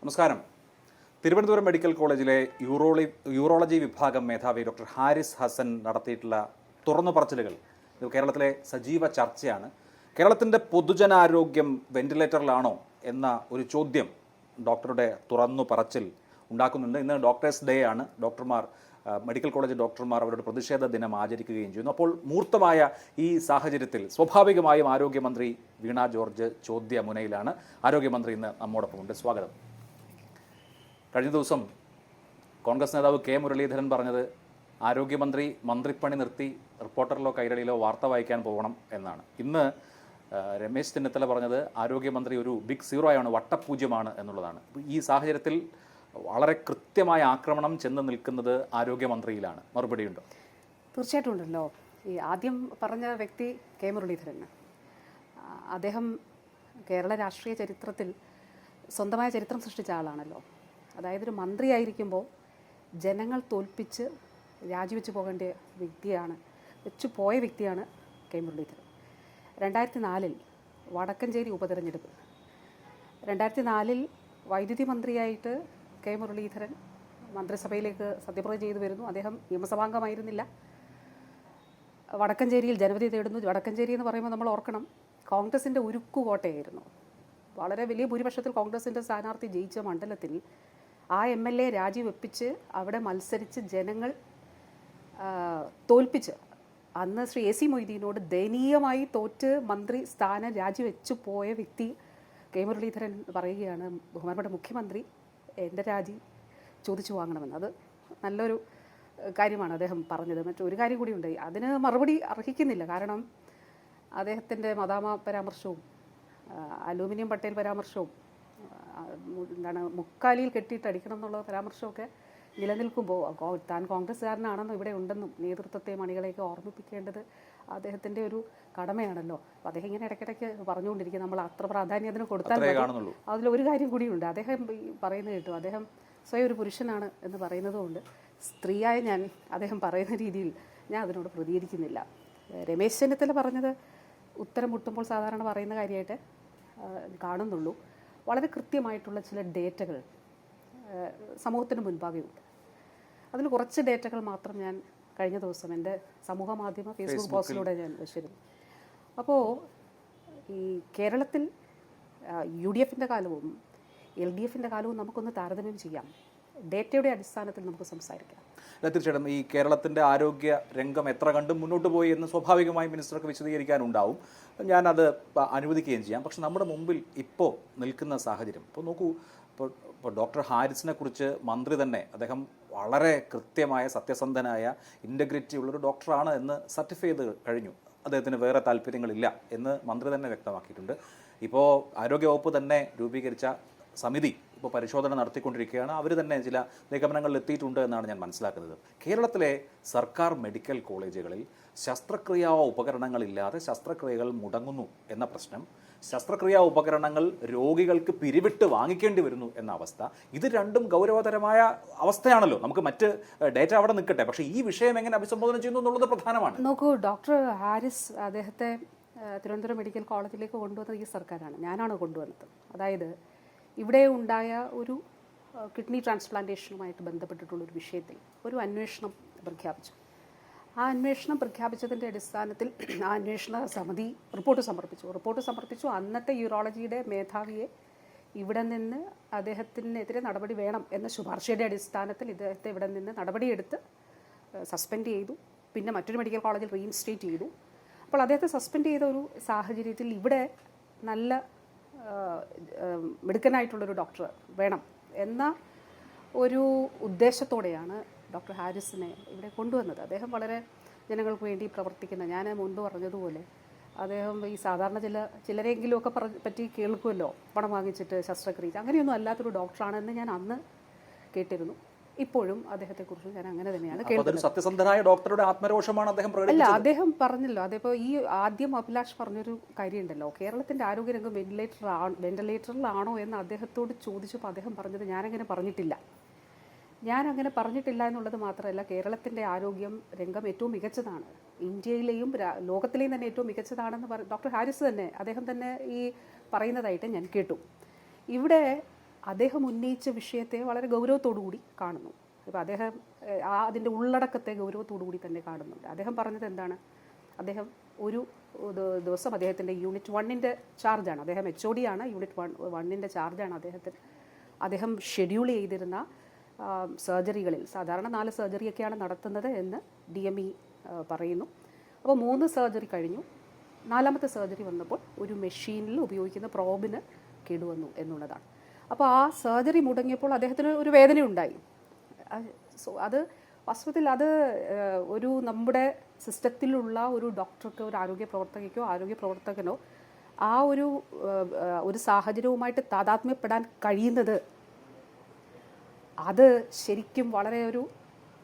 നമസ്കാരം. തിരുവനന്തപുരം മെഡിക്കൽ കോളേജിലെ യൂറോളജി വിഭാഗം മേധാവി ഡോക്ടർ ഹാരിസ് ഹസൻ നടത്തിയിട്ടുള്ള തുറന്നു പറച്ചിലുകൾ ഇത് കേരളത്തിലെ സജീവ ചർച്ചയാണ്. കേരളത്തിൻ്റെ പൊതുജനാരോഗ്യം വെന്റിലേറ്ററിലാണോ എന്ന ഒരു ചോദ്യം ഡോക്ടറുടെ തുറന്നു പറച്ചിൽ ഉണ്ടാക്കുന്നുണ്ട്. ഇന്ന് ഡോക്ടേഴ്സ് ഡേ ആണ്. മെഡിക്കൽ കോളേജ് ഡോക്ടർമാർ അവരുടെ പ്രതിഷേധ ദിനം ആചരിക്കുകയും ചെയ്യുന്നു. അപ്പോൾ മൂർത്തമായ ഈ സാഹചര്യത്തിൽ സ്വാഭാവികമായും ആരോഗ്യമന്ത്രി വീണ ജോർജ് ചോദ്യമുനയിലാണ്. ആരോഗ്യമന്ത്രി ഇന്ന് നമ്മോടൊപ്പമുണ്ട്. സ്വാഗതം. കഴിഞ്ഞ ദിവസം കോൺഗ്രസ് നേതാവ് കെ മുരളീധരൻ പറഞ്ഞത് ആരോഗ്യമന്ത്രി മന്ത്രിപ്പണി നിർത്തി റിപ്പോർട്ടറിലോ കൈരളിയിലോ വാർത്ത വായിക്കാൻ പോകണം എന്നാണ്. ഇന്ന് രമേശ് ചെന്നിത്തല പറഞ്ഞത് ആരോഗ്യമന്ത്രി ഒരു ബിഗ് സീറോ ആണ്, വട്ടപൂജ്യമാണ് എന്നുള്ളതാണ്. ഈ സാഹചര്യത്തിൽ വളരെ കൃത്യമായ ആക്രമണം ചെന്ന് നിൽക്കുന്നത് ആരോഗ്യമന്ത്രിയിലാണ്. മറുപടിയുണ്ടോ? തീർച്ചയായിട്ടും ഉണ്ടല്ലോ. ഈ ആദ്യം പറഞ്ഞ വ്യക്തി കെ മുരളീധരൻ, അദ്ദേഹം കേരള രാഷ്ട്രീയ ചരിത്രത്തിൽ സ്വന്തമായ ചരിത്രം സൃഷ്ടിച്ച ആളാണല്ലോ. അതായത് ഒരു മന്ത്രിയായിരിക്കുമ്പോൾ ജനങ്ങൾ തോൽപ്പിച്ച് രാജിവെച്ച് പോകേണ്ട വ്യക്തിയാണ് കെ മുരളീധരൻ. 2004 വടക്കഞ്ചേരി ഉപതെരഞ്ഞെടുപ്പ്, 2004 വൈദ്യുതി മന്ത്രിയായിട്ട് കെ മുരളീധരൻ മന്ത്രിസഭയിലേക്ക് സത്യപ്രതിജ്ഞ ചെയ്തു വരുന്നു. അദ്ദേഹം നിയമസഭാംഗമായിരുന്നില്ല. വടക്കഞ്ചേരിയിൽ ജനവിധി തേടുന്നു. വടക്കഞ്ചേരി എന്ന് പറയുമ്പോൾ നമ്മൾ ഓർക്കണം, കോൺഗ്രസിൻ്റെ ഉരുക്കുകോട്ടയായിരുന്നു. വളരെ വലിയ ഭൂരിപക്ഷത്തിൽ കോൺഗ്രസിൻ്റെ സ്ഥാനാർത്ഥി ജയിച്ച മണ്ഡലത്തിൽ ആ MLA രാജിവെപ്പിച്ച് അവിടെ മത്സരിച്ച് ജനങ്ങൾ തോൽപ്പിച്ച് അന്ന് ശ്രീ AC മൊയ്തീനോട് ദയനീയമായി തോറ്റ് മന്ത്രി സ്ഥാനം രാജിവെച്ചു പോയ വ്യക്തി കെ മുരളീധരൻ പറയുകയാണ്, ബഹുമാനപ്പെട്ട മുഖ്യമന്ത്രി എൻ്റെ രാജി ചോദിച്ചു വാങ്ങണമെന്ന്. അത് നല്ലൊരു കാര്യമാണ് അദ്ദേഹം പറഞ്ഞത്. മറ്റൊരു കാര്യം കൂടിയുണ്ട്, അതിന് മറുപടി അർഹിക്കുന്നില്ല. കാരണം അദ്ദേഹത്തിൻ്റെ മദാമ പരാമർശവും അലൂമിനിയം പട്ടേൽ പരാമർശവും മുക്കാലിയിൽ കെട്ടിയിട്ട് അടിക്കണം എന്നുള്ള പരാമർശമൊക്കെ നിലനിൽക്കുമ്പോൾ താൻ കോൺഗ്രസ്സുകാരനാണെന്നും ഇവിടെ ഉണ്ടെന്നും നേതൃത്വത്തെ മണികളെയൊക്കെ ഓർമ്മിപ്പിക്കേണ്ടത് അദ്ദേഹത്തിൻ്റെ ഒരു കടമയാണല്ലോ. അപ്പോൾ അദ്ദേഹം ഇങ്ങനെ ഇടയ്ക്കിടയ്ക്ക് പറഞ്ഞുകൊണ്ടിരിക്കുക, നമ്മൾ അത്ര പ്രാധാന്യം അതിന് കൊടുത്താൽ അതിലൊരു കാര്യം കൂടിയുണ്ട്. അദ്ദേഹം പറയുന്നത് കേട്ടു, അദ്ദേഹം സ്വയം ഒരു പുരുഷനാണ് എന്ന് പറയുന്നതുകൊണ്ട് സ്ത്രീയായ ഞാൻ അദ്ദേഹം പറയുന്ന രീതിയിൽ ഞാൻ അതിനോട് പ്രതികരിക്കുന്നില്ല. രമേശ് ചെന്നിത്തല പറഞ്ഞത് ഉത്തരം മുട്ടുമ്പോൾ സാധാരണ പറയുന്ന കാര്യമായിട്ട് കാണുന്നുള്ളൂ. വളരെ കൃത്യമായിട്ടുള്ള ചില ഡേറ്റകൾ സമൂഹത്തിന് മുൻപാകെയുണ്ട്. അതിൽ കുറച്ച് ഡേറ്റകൾ മാത്രം ഞാൻ കഴിഞ്ഞ ദിവസം എൻ്റെ സമൂഹ മാധ്യമ ഫേസ്ബുക്ക് പോസ്റ്റിലൂടെ ഞാൻ വെച്ചിരുന്നു. അപ്പോൾ ഈ കേരളത്തിൽ UDFൻ്റെ കാലവും LDFൻ്റെ കാലവും നമുക്കൊന്ന് താരതമ്യം ചെയ്യാം. ഡേറ്റയുടെ അടിസ്ഥാനത്തിൽ നമുക്ക് സംസാരിക്കാം. തീർച്ചയായിട്ടും ഈ കേരളത്തിൻ്റെ ആരോഗ്യ രംഗം എത്ര കണ്ടും മുന്നോട്ട് പോയി എന്ന് സ്വാഭാവികമായും മിനിസ്റ്റർക്ക് വിശദീകരിക്കാനുണ്ടാവും. ഞാനത് അനുവദിക്കുകയും ചെയ്യാം. പക്ഷെ നമ്മുടെ മുമ്പിൽ ഇപ്പോൾ നിൽക്കുന്ന സാഹചര്യം ഇപ്പോൾ നോക്കൂ. ഇപ്പോൾ ഡോക്ടർ ഹാരിസിനെ കുറിച്ച് മന്ത്രി തന്നെ, അദ്ദേഹം വളരെ കൃത്യമായ സത്യസന്ധനായ ഇൻ്റഗ്രിറ്റി ഉള്ളൊരു ഡോക്ടറാണ് എന്ന് സർട്ടിഫൈ ചെയ്ത് കഴിഞ്ഞു. അദ്ദേഹത്തിന് വേറെ താല്പര്യങ്ങളില്ല എന്ന് മന്ത്രി തന്നെ വ്യക്തമാക്കിയിട്ടുണ്ട്. ഇപ്പോൾ ആരോഗ്യവകുപ്പ് തന്നെ രൂപീകരിച്ച സമിതി ഇപ്പോൾ പരിശോധന നടത്തിക്കൊണ്ടിരിക്കുകയാണ്. അവർ തന്നെ ചില നിഗമനങ്ങളിൽ എത്തിയിട്ടുണ്ട് എന്നാണ് ഞാൻ മനസ്സിലാക്കുന്നത്. കേരളത്തിലെ സർക്കാർ മെഡിക്കൽ കോളേജുകളിൽ ശസ്ത്രക്രിയാ ഉപകരണങ്ങളില്ലാതെ ശസ്ത്രക്രിയകൾ മുടങ്ങുന്നു എന്ന പ്രശ്നം, ശസ്ത്രക്രിയാ ഉപകരണങ്ങൾ രോഗികൾക്ക് പിരിവിട്ട് വാങ്ങിക്കേണ്ടി വരുന്നു എന്ന അവസ്ഥ, ഇത് രണ്ടും ഗൗരവതരമായ അവസ്ഥയാണല്ലോ. നമുക്ക് മറ്റ് ഡേറ്റ അവിടെ നിൽക്കട്ടെ, പക്ഷേ ഈ വിഷയം എങ്ങനെ അഭിസംബോധന ചെയ്യുന്നു എന്നുള്ളത് പ്രധാനമാണ്. നോക്കൂ, ഡോക്ടർ ഹാരിസ് അദ്ദേഹത്തെ തിരുവനന്തപുരം മെഡിക്കൽ കോളേജിലേക്ക് കൊണ്ടുവന്നത് ഈ സർക്കാരാണ്, ഞാനാണ് കൊണ്ടുവന്നത്. അതായത് ഇവിടെ ഉണ്ടായ ഒരു കിഡ്നി ട്രാൻസ്പ്ലാന്റേഷനുമായിട്ട് ബന്ധപ്പെട്ടിട്ടുള്ളൊരു വിഷയത്തിൽ ഒരു അന്വേഷണം പ്രഖ്യാപിച്ചു. ആ അന്വേഷണം പ്രഖ്യാപിച്ചതിൻ്റെ അടിസ്ഥാനത്തിൽ ആ അന്വേഷണ സമിതി റിപ്പോർട്ട് സമർപ്പിച്ചു. അന്നത്തെ യൂറോളജിയുടെ മേധാവിയെ ഇവിടെ നിന്ന് അദ്ദേഹത്തിനെതിരെ നടപടി വേണം എന്ന ശുപാർശയുടെ അടിസ്ഥാനത്തിൽ ഇദ്ദേഹത്തെ ഇവിടെ നിന്ന് നടപടിയെടുത്ത് സസ്പെൻഡ് ചെയ്തു. പിന്നെ മറ്റൊരു മെഡിക്കൽ കോളേജിൽ റീഇൻസ്റ്റേറ്റ് ചെയ്തു. അപ്പോൾ അദ്ദേഹത്തെ സസ്പെൻഡ് ചെയ്ത ഒരു സാഹചര്യത്തിൽ ഇവിടെ നല്ല മിടുക്കനായിട്ടുള്ളൊരു ഡോക്ടർ വേണം എന്ന ഒരു ഉദ്ദേശത്തോടെയാണ് ഡോക്ടർ ഹാരിസിനെ ഇവിടെ കൊണ്ടുവന്നത്. അദ്ദേഹം വളരെ ജനങ്ങൾക്ക് വേണ്ടി പ്രവർത്തിക്കുന്ന, ഞാൻ മുൻപ് പറഞ്ഞതുപോലെ അദ്ദേഹം ഈ സാധാരണ ചിലരെങ്കിലുമൊക്കെ പറ്റി കേൾക്കുമല്ലോ, പണം വാങ്ങിച്ചിട്ട് ശസ്ത്രക്രിയ, അങ്ങനെയൊന്നും അല്ലാത്തൊരു ഡോക്ടറാണെന്ന് ഞാൻ അന്ന് കേട്ടിരുന്നു. ഇപ്പോഴും അദ്ദേഹത്തെക്കുറിച്ച് ഞാൻ അങ്ങനെ തന്നെയാണ് കേൾക്കുന്നത്. സത്യസന്ധനായ ഡോക്ടറുടെ ആത്മരോഷമാണ് അദ്ദേഹം അല്ല, അദ്ദേഹം പറഞ്ഞല്ലോ, അതേപോലെ ഈ ആദ്യം അഭിലാഷ് പറഞ്ഞൊരു കാര്യമുണ്ടല്ലോ, കേരളത്തിൻ്റെ ആരോഗ്യരംഗം വെന്റിലേറ്ററിലാണോ എന്ന് അദ്ദേഹത്തോട് ചോദിച്ചപ്പോൾ അദ്ദേഹം പറഞ്ഞത് ഞാനങ്ങനെ പറഞ്ഞിട്ടില്ല എന്നുള്ളത് മാത്രമല്ല, കേരളത്തിൻ്റെ ആരോഗ്യം രംഗം ഏറ്റവും മികച്ചതാണ്, ഇന്ത്യയിലെയും ലോകത്തിലെയും തന്നെ ഏറ്റവും മികച്ചതാണെന്ന് ഡോക്ടർ ഹാരിസ് തന്നെ അദ്ദേഹം തന്നെ ഈ പറയുന്നതായിട്ട് ഞാൻ കേട്ടു. ഇവിടെ അദ്ദേഹം ഉന്നയിച്ച വിഷയത്തെ വളരെ ഗൗരവത്തോടു കൂടി കാണുന്നു. ഇപ്പോൾ അദ്ദേഹം അതിൻ്റെ ഉള്ളടക്കത്തെ ഗൗരവത്തോടു കൂടി തന്നെ കാണുന്നുണ്ട്. അദ്ദേഹം പറഞ്ഞത് എന്താണ്? അദ്ദേഹം ഒരു ദിവസം അദ്ദേഹത്തിൻ്റെ യൂണിറ്റ് 1-ൻ്റെ ചാർജാണ്, അദ്ദേഹം HOD ആണ്, യൂണിറ്റ് 1-ൻ്റെ ചാർജാണ് അദ്ദേഹം ഷെഡ്യൂൾ ചെയ്തിരുന്ന സർജറികളിൽ സാധാരണ 4 സർജറിയൊക്കെയാണ് നടത്തുന്നത് എന്ന് DME പറയുന്നു. അപ്പോൾ 3 സർജറി കഴിഞ്ഞു. 4ാമത്തെ സർജറി വന്നപ്പോൾ ഒരു മെഷീനിൽ ഉപയോഗിക്കുന്ന പ്രോബിന് കേടുവന്നു എന്നുള്ളതാണ്. അപ്പോൾ ആ സർജറി മുടങ്ങിയപ്പോൾ അദ്ദേഹത്തിന് ഒരു വേദനയുണ്ടായി. അത് വാസ്തവത്തിൽ അത് ഒരു നമ്മുടെ സിസ്റ്റത്തിലുള്ള ഒരു ഡോക്ടർക്ക്, ഒരു ആരോഗ്യ പ്രവർത്തകനോ ആ ഒരു സാഹചര്യവുമായിട്ട് താതാത്മ്യപ്പെടാൻ കഴിയുന്നത് അത് ശരിക്കും വളരെ ഒരു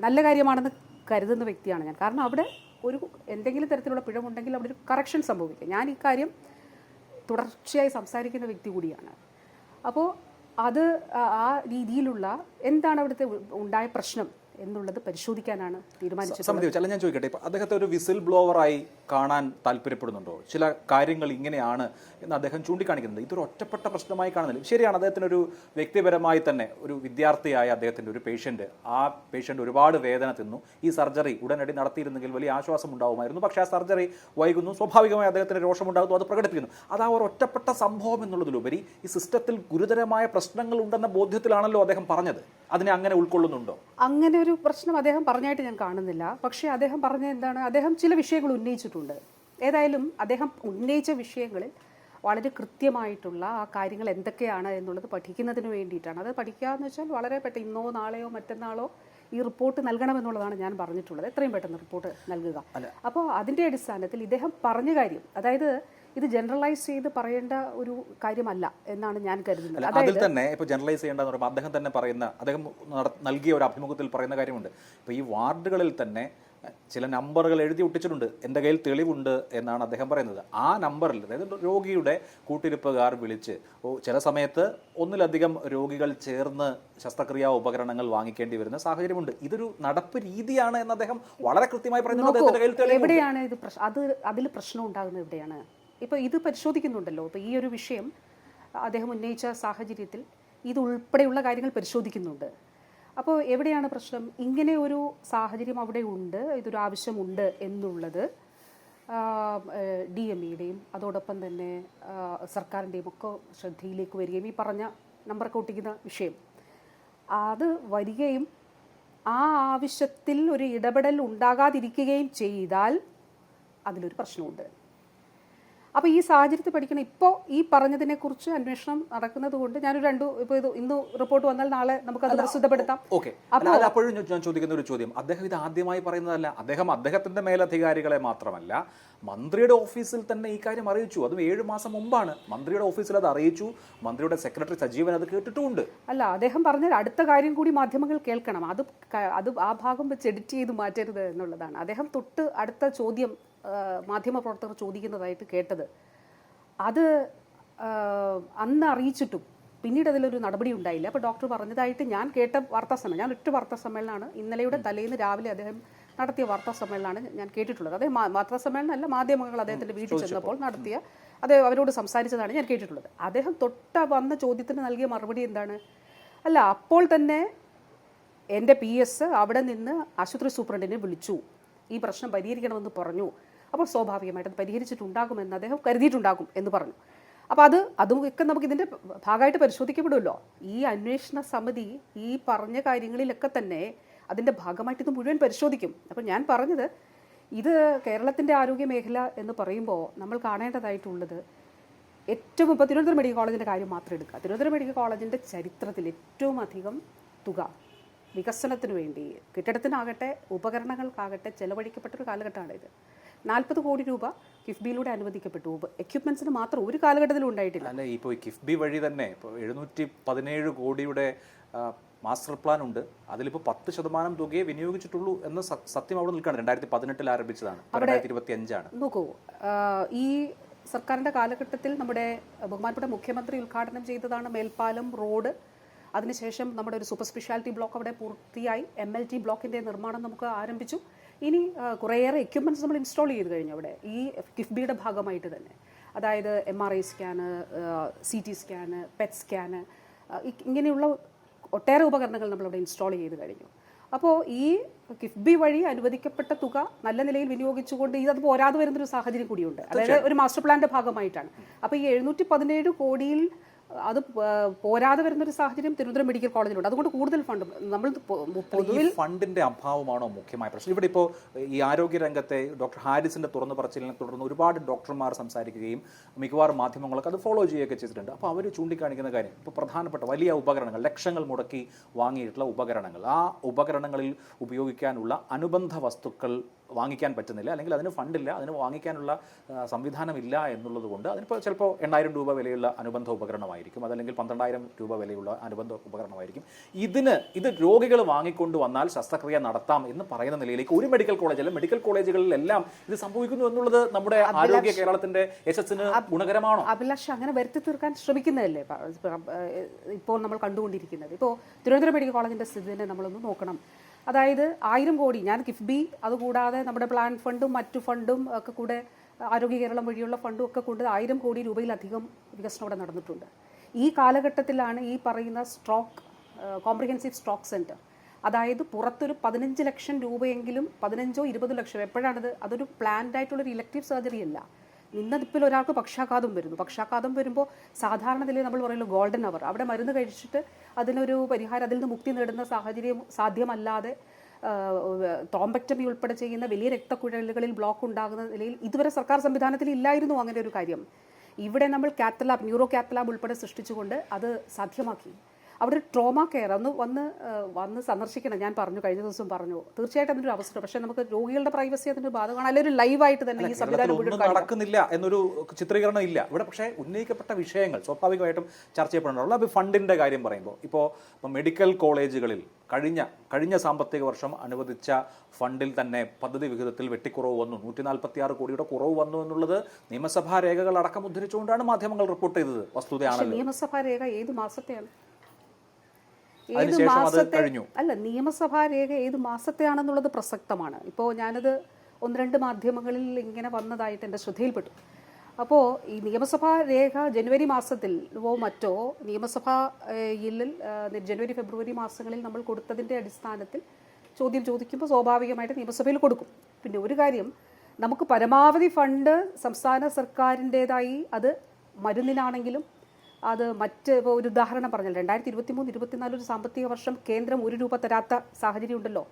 നല്ല കാര്യമാണെന്ന് കരുതുന്ന വ്യക്തിയാണ് ഞാൻ. കാരണം അവിടെ ഒരു എന്തെങ്കിലും തരത്തിലുള്ള പിഴവുണ്ടെങ്കിൽ അവിടെ ഒരു കറക്ഷൻ സംഭവിക്കും. ഞാൻ ഈ കാര്യം തുടർച്ചയായി സംസാരിക്കുന്ന വ്യക്തി കൂടിയാണ്. അപ്പോൾ അത് ആ രീതിയിലുള്ള എന്താണ് അവിടുത്തെ ഉണ്ടായ പ്രശ്നം എന്നുള്ളത് പരിശോധിക്കാനാണ് തീരുമാനിച്ചത്. അല്ല, ഞാൻ ചോദിക്കട്ടെ, ഇപ്പം അദ്ദേഹത്തെ ഒരു വിസിൽ ബ്ലോവറായി കാണാൻ താല്പര്യപ്പെടുന്നുണ്ടോ? ചില കാര്യങ്ങൾ ഇങ്ങനെയാണ് എന്ന് അദ്ദേഹം ചൂണ്ടിക്കാണിക്കുന്നുണ്ട്. ഇതൊരു ഒറ്റപ്പെട്ട പ്രശ്നമായി കാണുന്നില്ല. ശരിയാണ്, അദ്ദേഹത്തിനൊരു വ്യക്തിപരമായി തന്നെ ഒരു വിദ്യാർത്ഥിയായ അദ്ദേഹത്തിൻ്റെ ഒരു പേഷ്യൻ്റ്, ആ പേഷ്യൻ്റ് ഒരുപാട് വേദന തിന്നു. ഈ സർജറി ഉടനടി നടത്തിയിരുന്നെങ്കിൽ വലിയ ആശ്വാസം ഉണ്ടാവുമായിരുന്നു. പക്ഷേ ആ സർജറി വൈകുന്നു, സ്വാഭാവികമായി അദ്ദേഹത്തിന് രോഷമുണ്ടാകുന്നു, അത് പ്രകടിപ്പിക്കുന്നു. അത് ആ ഒരു ഒറ്റപ്പെട്ട സംഭവം എന്നുള്ളതിലുപരി ഈ സിസ്റ്റത്തിൽ ഗുരുതരമായ പ്രശ്നങ്ങൾ ഉണ്ടെന്ന ബോധ്യത്തിലാണല്ലോ അദ്ദേഹം പറഞ്ഞത്. അതിനെ അങ്ങനെ ഉൾക്കൊള്ളുന്നുണ്ടോ? അങ്ങനെ ഒരു പ്രശ്നം അദ്ദേഹം പറഞ്ഞായിട്ട് ഞാൻ കാണുന്നില്ല. പക്ഷേ അദ്ദേഹം പറഞ്ഞ എന്താണ്, അദ്ദേഹം ചില വിഷയങ്ങൾ ഉന്നയിച്ചിട്ടുണ്ട്. ഏതായാലും അദ്ദേഹം ഉന്നയിച്ച വിഷയങ്ങളിൽ വളരെ കൃത്യമായിട്ടുള്ള ആ കാര്യങ്ങൾ എന്തൊക്കെയാണ് എന്നുള്ളത് പഠിക്കുന്നതിന് വേണ്ടിയിട്ടാണ്. അത് പഠിക്കുക എന്ന് വെച്ചാൽ വളരെ പെട്ടെന്ന് ഇന്നോ നാളെയോ മറ്റന്നാളോ ഈ റിപ്പോർട്ട് നൽകണമെന്നുള്ളതാണ് ഞാൻ പറഞ്ഞിട്ടുള്ളത്. എത്രയും പെട്ടെന്ന് റിപ്പോർട്ട് നൽകുക. അപ്പോൾ അതിൻ്റെ അടിസ്ഥാനത്തിൽ ഇദ്ദേഹം പറഞ്ഞ കാര്യം, അതായത് ഇത് ജനറലൈസ് ചെയ്ത് പറയേണ്ട ഒരു കാര്യമല്ല എന്നാണ് ഞാൻ കരുതുന്നത്. അതിൽ തന്നെ ഇപ്പോൾ ജനറലൈസ് ചെയ്യേണ്ടതെന്ന് പറയുമ്പോൾ അദ്ദേഹം തന്നെ പറയുന്ന, അദ്ദേഹം നൽകിയ ഒരു അഭിമുഖത്തിൽ പറയുന്ന കാര്യമുണ്ട്. ഇപ്പോൾ ഈ വാർഡുകളിൽ തന്നെ ചില നമ്പറുകൾ എഴുതി ഒട്ടിച്ചിട്ടുണ്ട്, എൻ്റെ കയ്യിൽ തെളിവുണ്ട് എന്നാണ് അദ്ദേഹം പറയുന്നത്. ആ നമ്പറിൽ, അതായത് രോഗിയുടെ കൂട്ടിരിപ്പുകാർ വിളിച്ച് ചില സമയത്ത് ഒന്നിലധികം രോഗികൾ ചേർന്ന് ശസ്ത്രക്രിയാ ഉപകരണങ്ങൾ വാങ്ങിക്കേണ്ടി വരുന്ന സാഹചര്യമുണ്ട്. ഇതൊരു നടപ്പ് രീതിയാണ് എന്ന് അദ്ദേഹം വളരെ കൃത്യമായി പറയുന്നത്. എവിടെയാണ് ഇത് അതിൽ പ്രശ്നം ഉണ്ടാകുന്നത്? എവിടെയാണ്? ഇപ്പോൾ ഇത് പരിശോധിക്കുന്നുണ്ടല്ലോ. ഇപ്പോൾ ഈ ഒരു വിഷയം അദ്ദേഹം ഉന്നയിച്ച സാഹചര്യത്തിൽ ഇത് ഉൾപ്പെടെയുള്ള കാര്യങ്ങൾ പരിശോധിക്കുന്നുണ്ട്. അപ്പോൾ എവിടെയാണ് പ്രശ്നം? ഇങ്ങനെ ഒരു സാഹചര്യം അവിടെ ഉണ്ട്, ഇതൊരു ആവശ്യമുണ്ട് എന്നുള്ളത് DMEയുടെയും അതോടൊപ്പം തന്നെ സർക്കാരിൻ്റെയും ഒക്കെ ശ്രദ്ധയിലേക്ക് വരികയും ഈ പറഞ്ഞ നമ്പറൊക്കെ ഒട്ടിക്കുന്ന വിഷയം അത് വരികയും ആ ആവശ്യത്തിൽ ഒരു ഇടപെടൽ ഉണ്ടാകാതിരിക്കുകയും ചെയ്താൽ അതിലൊരു പ്രശ്നമുണ്ട്. അപ്പോൾ ഈ സാഹചര്യത്തിൽ പഠിക്കണം. ഇപ്പോൾ ഈ പറഞ്ഞതിനെക്കുറിച്ച് അന്വേഷണം നടക്കുന്നത് കൊണ്ട് ഞാനൊരു ഇപ്പോൾ ഇത് ഇന്ന് റിപ്പോർട്ട് വന്നാൽ നാളെ നമുക്കത് പ്രസിദ്ധപ്പെടുത്താം. ഓക്കെ. അപ്പോഴും ഞാൻ ചോദിക്കുന്ന ഒരു ചോദ്യം, അദ്ദേഹം ഇത് ആദ്യമായി പറയുന്നതല്ല. അദ്ദേഹത്തിൻ്റെ മേലധികാരികളെ മാത്രമല്ല, മന്ത്രിയുടെ ഓഫീസിൽ തന്നെ ഈ കാര്യം അറിയിച്ചു. അതും 7 മാസം മുമ്പാണ് മന്ത്രിയുടെ ഓഫീസിൽ അത് അറിയിച്ചു. മന്ത്രിയുടെ സെക്രട്ടറി സജീവൻ അത് കേട്ടിട്ടുമുണ്ട്. അല്ല, അദ്ദേഹം പറഞ്ഞ അടുത്ത കാര്യം കൂടി മാധ്യമങ്ങൾ കേൾക്കണം. അത് ആ ഭാഗം വെച്ച് എഡിറ്റ് ചെയ്ത് മാറ്റരുത് എന്നുള്ളതാണ്. അദ്ദേഹം തൊട്ട് അടുത്ത ചോദ്യം മാധ്യമപ്രവർത്തകർ ചോദിക്കുന്നതായിട്ട് കേട്ടത്, അത് അന്ന് അറിയിച്ചിട്ടും പിന്നീട് അതിലൊരു നടപടി ഉണ്ടായില്ല. അപ്പോൾ ഡോക്ടർ പറഞ്ഞതായിട്ട് ഞാൻ കേട്ട ഞാൻ ഒറ്റ വാർത്താ സമ്മേളനമാണ്, ഇന്നലെയുടെ തലേന്ന് രാവിലെ അദ്ദേഹം നടത്തിയ വാർത്താ സമ്മേളനമാണ് ഞാൻ കേട്ടിട്ടുള്ളത്. അദ്ദേഹം വാർത്താ സമ്മേളനമല്ല, മാധ്യമങ്ങൾ അദ്ദേഹത്തിൻ്റെ വീട്ടിൽ ചെന്നപ്പോൾ നടത്തിയ അവരോട് സംസാരിച്ചതാണ് ഞാൻ കേട്ടിട്ടുള്ളത്. അദ്ദേഹം വന്ന ചോദ്യത്തിന് നൽകിയ മറുപടി എന്താണ്? അല്ല, അപ്പോൾ തന്നെ എൻ്റെ PS അവിടെ നിന്ന് ആശുപത്രി സൂപ്രണ്ടിനെ വിളിച്ചു, ഈ പ്രശ്നം പരിഹരിക്കണമെന്ന് പറഞ്ഞു. അപ്പോൾ സ്വാഭാവികമായിട്ട് അത് പരിഹരിച്ചിട്ടുണ്ടാകുമെന്ന് അദ്ദേഹം കരുതിയിട്ടുണ്ടാകും എന്ന് പറഞ്ഞു. അപ്പോൾ അതുമൊക്കെ നമുക്ക് ഇതിൻ്റെ ഭാഗമായിട്ട് പരിശോധിക്കപ്പെടുമല്ലോ. ഈ അന്വേഷണ സമിതി ഈ പറഞ്ഞ കാര്യങ്ങളിലൊക്കെ തന്നെ അതിൻ്റെ ഭാഗമായിട്ട് ഇത് മുഴുവൻ പരിശോധിക്കും. അപ്പോൾ ഞാൻ പറഞ്ഞത്, ഇത് കേരളത്തിൻ്റെ ആരോഗ്യ മേഖല എന്ന് പറയുമ്പോൾ നമ്മൾ കാണേണ്ടതായിട്ടുള്ളത് ഏറ്റവും ഇപ്പോൾ തിരുവനന്തപുരം മെഡിക്കൽ കോളേജിൻ്റെ കാര്യം മാത്രം എടുക്കുക. തിരുവനന്തപുരം മെഡിക്കൽ കോളേജിൻ്റെ ചരിത്രത്തിൽ ഏറ്റവും അധികം തുക വികസനത്തിന് വേണ്ടി, കെട്ടിടത്തിനാകട്ടെ ഉപകരണങ്ങൾക്കാകട്ടെ ചെലവഴിക്കപ്പെട്ടൊരു കാലഘട്ടമാണ് ഇത്. 40 കോടി രൂപ കിഫ്ബിയിലൂടെ അനുവദിക്കപ്പെട്ടു. എക്യുപ്മെന്റ്സിന് മാത്രം ഒരു കാലഘട്ടത്തിലും ഉണ്ടായിട്ടില്ല. അല്ല, ഇപ്പോൾ കിഫ്ബി വഴി തന്നെ ഇപ്പോൾ 717 കോടിയുടെ മാസ്റ്റർ പ്ലാൻ ഉണ്ട്. അതിലിപ്പോൾ 10% തുകയെ വിനിയോഗിച്ചിട്ടുള്ളൂ എന്ന സത്യം അവിടെ നിൽക്കുകയാണ്. 2018 ആരംഭിച്ചതാണ്, 2025 നോക്കൂ, ഈ സർക്കാരിൻ്റെ കാലഘട്ടത്തിൽ നമ്മുടെ ബഹുമാനപ്പെട്ട മുഖ്യമന്ത്രി ഉദ്ഘാടനം ചെയ്തതാണ് മേൽപ്പാലം റോഡ്. അതിനുശേഷം നമ്മുടെ ഒരു സൂപ്പർ സ്പെഷ്യാലിറ്റി ബ്ലോക്ക് അവിടെ പൂർത്തിയായി. MLT ബ്ലോക്കിൻ്റെ നിർമ്മാണം നമുക്ക് ആരംഭിച്ചു. ഇനി കുറേയേറെ എക്യുപ്മെൻറ്റ്സ് നമ്മൾ ഇൻസ്റ്റാൾ ചെയ്ത് കഴിഞ്ഞു അവിടെ, ഈ കിഫ്ബിയുടെ ഭാഗമായിട്ട് തന്നെ. അതായത് MRI scan, CT scan, PET scan, ഇങ്ങനെയുള്ള ഒട്ടേറെ ഉപകരണങ്ങൾ നമ്മളിവിടെ ഇൻസ്റ്റാൾ ചെയ്ത് കഴിഞ്ഞു. അപ്പോൾ ഈ കിഫ്ബി വഴി അനുവദിക്കപ്പെട്ട തുക നല്ല നിലയിൽ വിനിയോഗിച്ചുകൊണ്ട് ഇത് പോരാതെ വരുന്നൊരു സാഹചര്യം കൂടിയുണ്ട്. അതായത് ഒരു മാസ്റ്റർ പ്ലാന്റെ ഭാഗമായിട്ടാണ്. അപ്പോൾ ഈ 717 കോടിയിൽ അത് പോരാതെ വരുന്നൊരു സാഹചര്യം തിരുവനന്തപുരം മെഡിക്കൽ കോളേജിലുണ്ട്. അതുകൊണ്ട് കൂടുതൽ ഫണ്ട് നമ്മൾ പൊതുവിൽ ഫണ്ടിന്റെ അഭാവമാണോ മുഖ്യമായ പ്രശ്നം? ഇവിടെ ഇപ്പോൾ ഈ ആരോഗ്യ രംഗത്തെ ഡോക്ടർ ഹാരിസിന്റെ തുറന്നു പറച്ചിലിനെ തുടർന്ന് ഒരുപാട് ഡോക്ടർമാർ സംസാരിക്കുകയും മിക്കവാറും മാധ്യമങ്ങളൊക്കെ അത് ഫോളോ ചെയ്യുകയൊക്കെ ചെയ്തിട്ടുണ്ട്. അപ്പോൾ അവർ ചൂണ്ടിക്കാണിക്കുന്ന കാര്യം, ഇപ്പോൾ പ്രധാനപ്പെട്ട വലിയ ഉപകരണങ്ങൾ, ലക്ഷങ്ങൾ മുടക്കി വാങ്ങിയിട്ടുള്ള ഉപകരണങ്ങൾ, ആ ഉപകരണങ്ങളിൽ ഉപയോഗിക്കാനുള്ള അനുബന്ധ വസ്തുക്കൾ വാങ്ങിക്കാൻ പറ്റുന്നില്ല, അല്ലെങ്കിൽ അതിന് ഫണ്ടില്ല, അതിന് വാങ്ങിക്കാനുള്ള സംവിധാനമില്ല എന്നുള്ളത് കൊണ്ട് അതിനിപ്പോൾ ചിലപ്പോൾ 8,000 രൂപ വിലയുള്ള അനുബന്ധ ഉപകരണമായിരിക്കും, അതല്ലെങ്കിൽ 12,000 രൂപ വിലയുള്ള അനുബന്ധ ഉപകരണമായിരിക്കും. ഇത് രോഗികൾ വാങ്ങിക്കൊണ്ട് വന്നാൽ ശസ്ത്രക്രിയ നടത്താം എന്ന് പറയുന്ന നിലയിലേക്ക് ഒരു മെഡിക്കൽ കോളേജുകളിലെല്ലാം ഇത് സംഭവിക്കുന്നു എന്നുള്ളത് നമ്മുടെ ആരോഗ്യ കേരളത്തിന്റെ യശസ്സിന് ഗുണകരമാണോ? അഭിലാഷ് അങ്ങനെ വരുത്തി തീർക്കാൻ ശ്രമിക്കുന്നതല്ലേ ഇപ്പോൾ നമ്മൾ കണ്ടുകൊണ്ടിരിക്കുന്നത്. ഇപ്പോൾ തിരുവനന്തപുരം മെഡിക്കൽ കോളേജിന്റെ സ്ഥിതി തന്നെ നമ്മളൊന്ന് നോക്കണം. അതായത് 1000 കോടി, ഞാൻ കിഫ്ബി അതുകൂടാതെ നമ്മുടെ പ്ലാൻ ഫണ്ടും മറ്റു ഫണ്ടും ഒക്കെ കൂടെ ആരോഗ്യ കേരളം വഴിയുള്ള ഫണ്ടും ഒക്കെ കൊണ്ട് 1000 കോടി രൂപയിലധികം വികസനം ഇവിടെ നടന്നിട്ടുണ്ട്. ഈ കാലഘട്ടത്തിലാണ് ഈ പറയുന്ന കോംപ്രിഹെൻസീവ് സ്ട്രോക്ക് സെൻറ്റർ, അതായത് പുറത്തൊരു 15 ലക്ഷം രൂപയെങ്കിലും, 15 20 ലക്ഷം, എപ്പോഴാണിത്? അതൊരു പ്ലാൻഡ് ആയിട്ടുള്ളൊരു ഇലക്റ്റീവ് സർജറി അല്ല. ഇന്നതിപ്പോൾ ഒരാൾക്ക് പക്ഷാഘാതം വരുമ്പോൾ സാധാരണ നിലയിൽ നമ്മൾ പറയുന്നത് ഗോൾഡൻ അവർ, അവിടെ മരുന്ന് കഴിച്ചിട്ട് അതിനൊരു പരിഹാരം, അതിൽ നിന്ന് മുക്തി നേടുന്ന സാഹചര്യം സാധ്യമല്ലാതെ ടോംബക്ടമി ഉൾപ്പെടെ ചെയ്യുന്ന വലിയ രക്തക്കുഴലുകളിൽ ബ്ലോക്ക് ഉണ്ടാകുന്ന നിലയിൽ ഇതുവരെ സർക്കാർ സംവിധാനത്തിൽ ഇല്ലായിരുന്നു അങ്ങനെ ഒരു കാര്യം. ഇവിടെ നമ്മൾ ന്യൂറോ കാത്ത് ലാബ് ഉൾപ്പെടെ സൃഷ്ടിച്ചുകൊണ്ട് അത് സാധ്യമാക്കി. അവിടെ ഒരു ട്രോമ കെയർ വന്ന് സന്ദർശിക്കണം. ഞാൻ കഴിഞ്ഞ ദിവസം പറഞ്ഞു, തീർച്ചയായിട്ടും അതിൻ്റെ ഒരു അവസരം. പക്ഷേ നമുക്ക് രോഗികളുടെ പ്രൈവസി അതിൻ്റെ ബാധകമാണ്. അല്ലെങ്കിൽ ഒരു ലൈവായിട്ട് തന്നെ ഈ സംവിധാനം നടക്കുന്നില്ല എന്നൊരു ചിത്രീകരണം ഇല്ല ഇവിടെ. പക്ഷേ ഉന്നയിക്കപ്പെട്ട വിഷയങ്ങൾ സ്വാഭാവികമായിട്ടും ചർച്ച ചെയ്യപ്പെടണമല്ലോ. അപ്പോൾ ഫണ്ടിന്റെ കാര്യം പറയുമ്പോൾ ഇപ്പോൾ മെഡിക്കൽ കോളേജുകളിൽ കഴിഞ്ഞ സാമ്പത്തിക വർഷം അനുവദിച്ച ഫണ്ടിൽ തന്നെ പദ്ധതി വിഹിതത്തിൽ വെട്ടിക്കുറവ് വന്നു, 146 കോടിയുടെ കുറവ് വന്നു എന്നുള്ളത് നിയമസഭാ രേഖകൾ അടക്കം ഉദ്ധരിച്ചുകൊണ്ടാണ് മാധ്യമങ്ങൾ റിപ്പോർട്ട് ചെയ്തത്. വസ്തുതയാണ്. നിയമസഭാ രേഖ ഏത് മാസത്തെയാണ്? നിയമസഭാ രേഖ ഏത് മാസത്തെയാണെന്നുള്ളത് പ്രസക്തമാണ്. ഇപ്പോൾ ഞാനത് 1-2 മാധ്യമങ്ങളിൽ ഇങ്ങനെ വന്നതായിട്ട് എൻ്റെ ശ്രദ്ധയിൽപ്പെട്ടു. അപ്പോൾ ഈ നിയമസഭാ രേഖ ജനുവരി മാസത്തിൽ മറ്റോ നിയമസഭയിൽ ജനുവരി ഫെബ്രുവരി മാസങ്ങളിൽ നമ്മൾ കൊടുത്തതിൻ്റെ അടിസ്ഥാനത്തിൽ ചോദ്യം ചോദിക്കുമ്പോൾ സ്വാഭാവികമായിട്ട് നിയമസഭയിൽ കൊടുക്കും. പിന്നെ ഒരു കാര്യം, നമുക്ക് പരമാവധി ഫണ്ട് സംസ്ഥാന സർക്കാരിൻ്റേതായി, അത് മരുന്നിനാണെങ്കിലും അത് ഇപ്പോൾ ഒരു ഉദാഹരണം പറഞ്ഞാൽ 2023-24 ഒരു സാമ്പത്തിക വർഷം കേന്ദ്രം 1 രൂപ തരാത്ത സാഹചര്യം ഉണ്ടല്ലോ.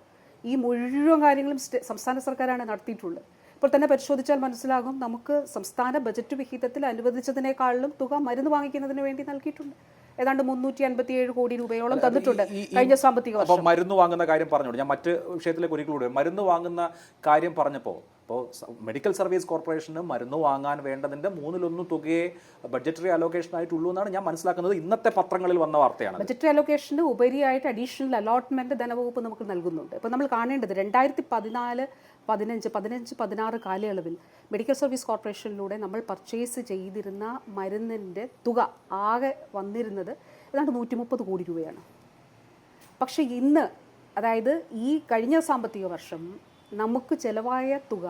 ഈ മുഴുവൻ കാര്യങ്ങളും സംസ്ഥാന സർക്കാരാണ് നടത്തിയിട്ടുള്ളത്. ഇപ്പോൾ തന്നെ പരിശോധിച്ചാൽ മനസ്സിലാകും, നമുക്ക് സംസ്ഥാന ബജറ്റ് വിഹിതത്തിൽ അനുവദിച്ചതിനേക്കാളും തുക മരുന്ന് വാങ്ങിക്കുന്നതിന് വേണ്ടി നൽകിയിട്ടുണ്ട്. ഏതാണ്ട് 357 കോടി രൂപയോളം തന്നിട്ടുണ്ട് കഴിഞ്ഞ സാമ്പത്തിക വർഷം. മരുന്ന് വാങ്ങുന്ന കാര്യം പറഞ്ഞോളൂ, ഞാൻ മറ്റ് വിഷയത്തിലേക്ക് ഒരിക്കലൂടെ മരുന്ന് വാങ്ങുന്ന കാര്യം പറഞ്ഞപ്പോൾ ഇപ്പോൾ മെഡിക്കൽ സർവീസ് കോർപ്പറേഷന് മരുന്ന് വാങ്ങാൻ വേണ്ടതിൻ്റെ 1/3 തുകയെ ബഡ്ജറ്ററി അലോക്കേഷൻ ആയിട്ടുള്ളൂ എന്നാണ് ഞാൻ മനസ്സിലാക്കുന്നത്. ഇന്നത്തെ പത്രങ്ങളിൽ വന്ന വാർത്തയാണ്. ബഡ്ജറ്ററി അലോക്കേഷന് ഉപരിയായിട്ട് അഡീഷണൽ അലോട്ട്മെന്റ് ധനവകുപ്പ് നമുക്ക് നൽകുന്നുണ്ട്. ഇപ്പോൾ നമ്മൾ കാണേണ്ടത് 2014, 15, 16 കാലയളവിൽ മെഡിക്കൽ സർവീസ് കോർപ്പറേഷനിലൂടെ നമ്മൾ പർച്ചേസ് ചെയ്തിരുന്ന മരുന്നിൻ്റെ തുക ആകെ വന്നിരുന്നത് ഏതാണ്ട് 130 കോടി രൂപയാണ്. പക്ഷേ ഇന്ന്, അതായത് ഈ കഴിഞ്ഞ സാമ്പത്തിക വർഷം നമുക്ക് ചിലവായ തുക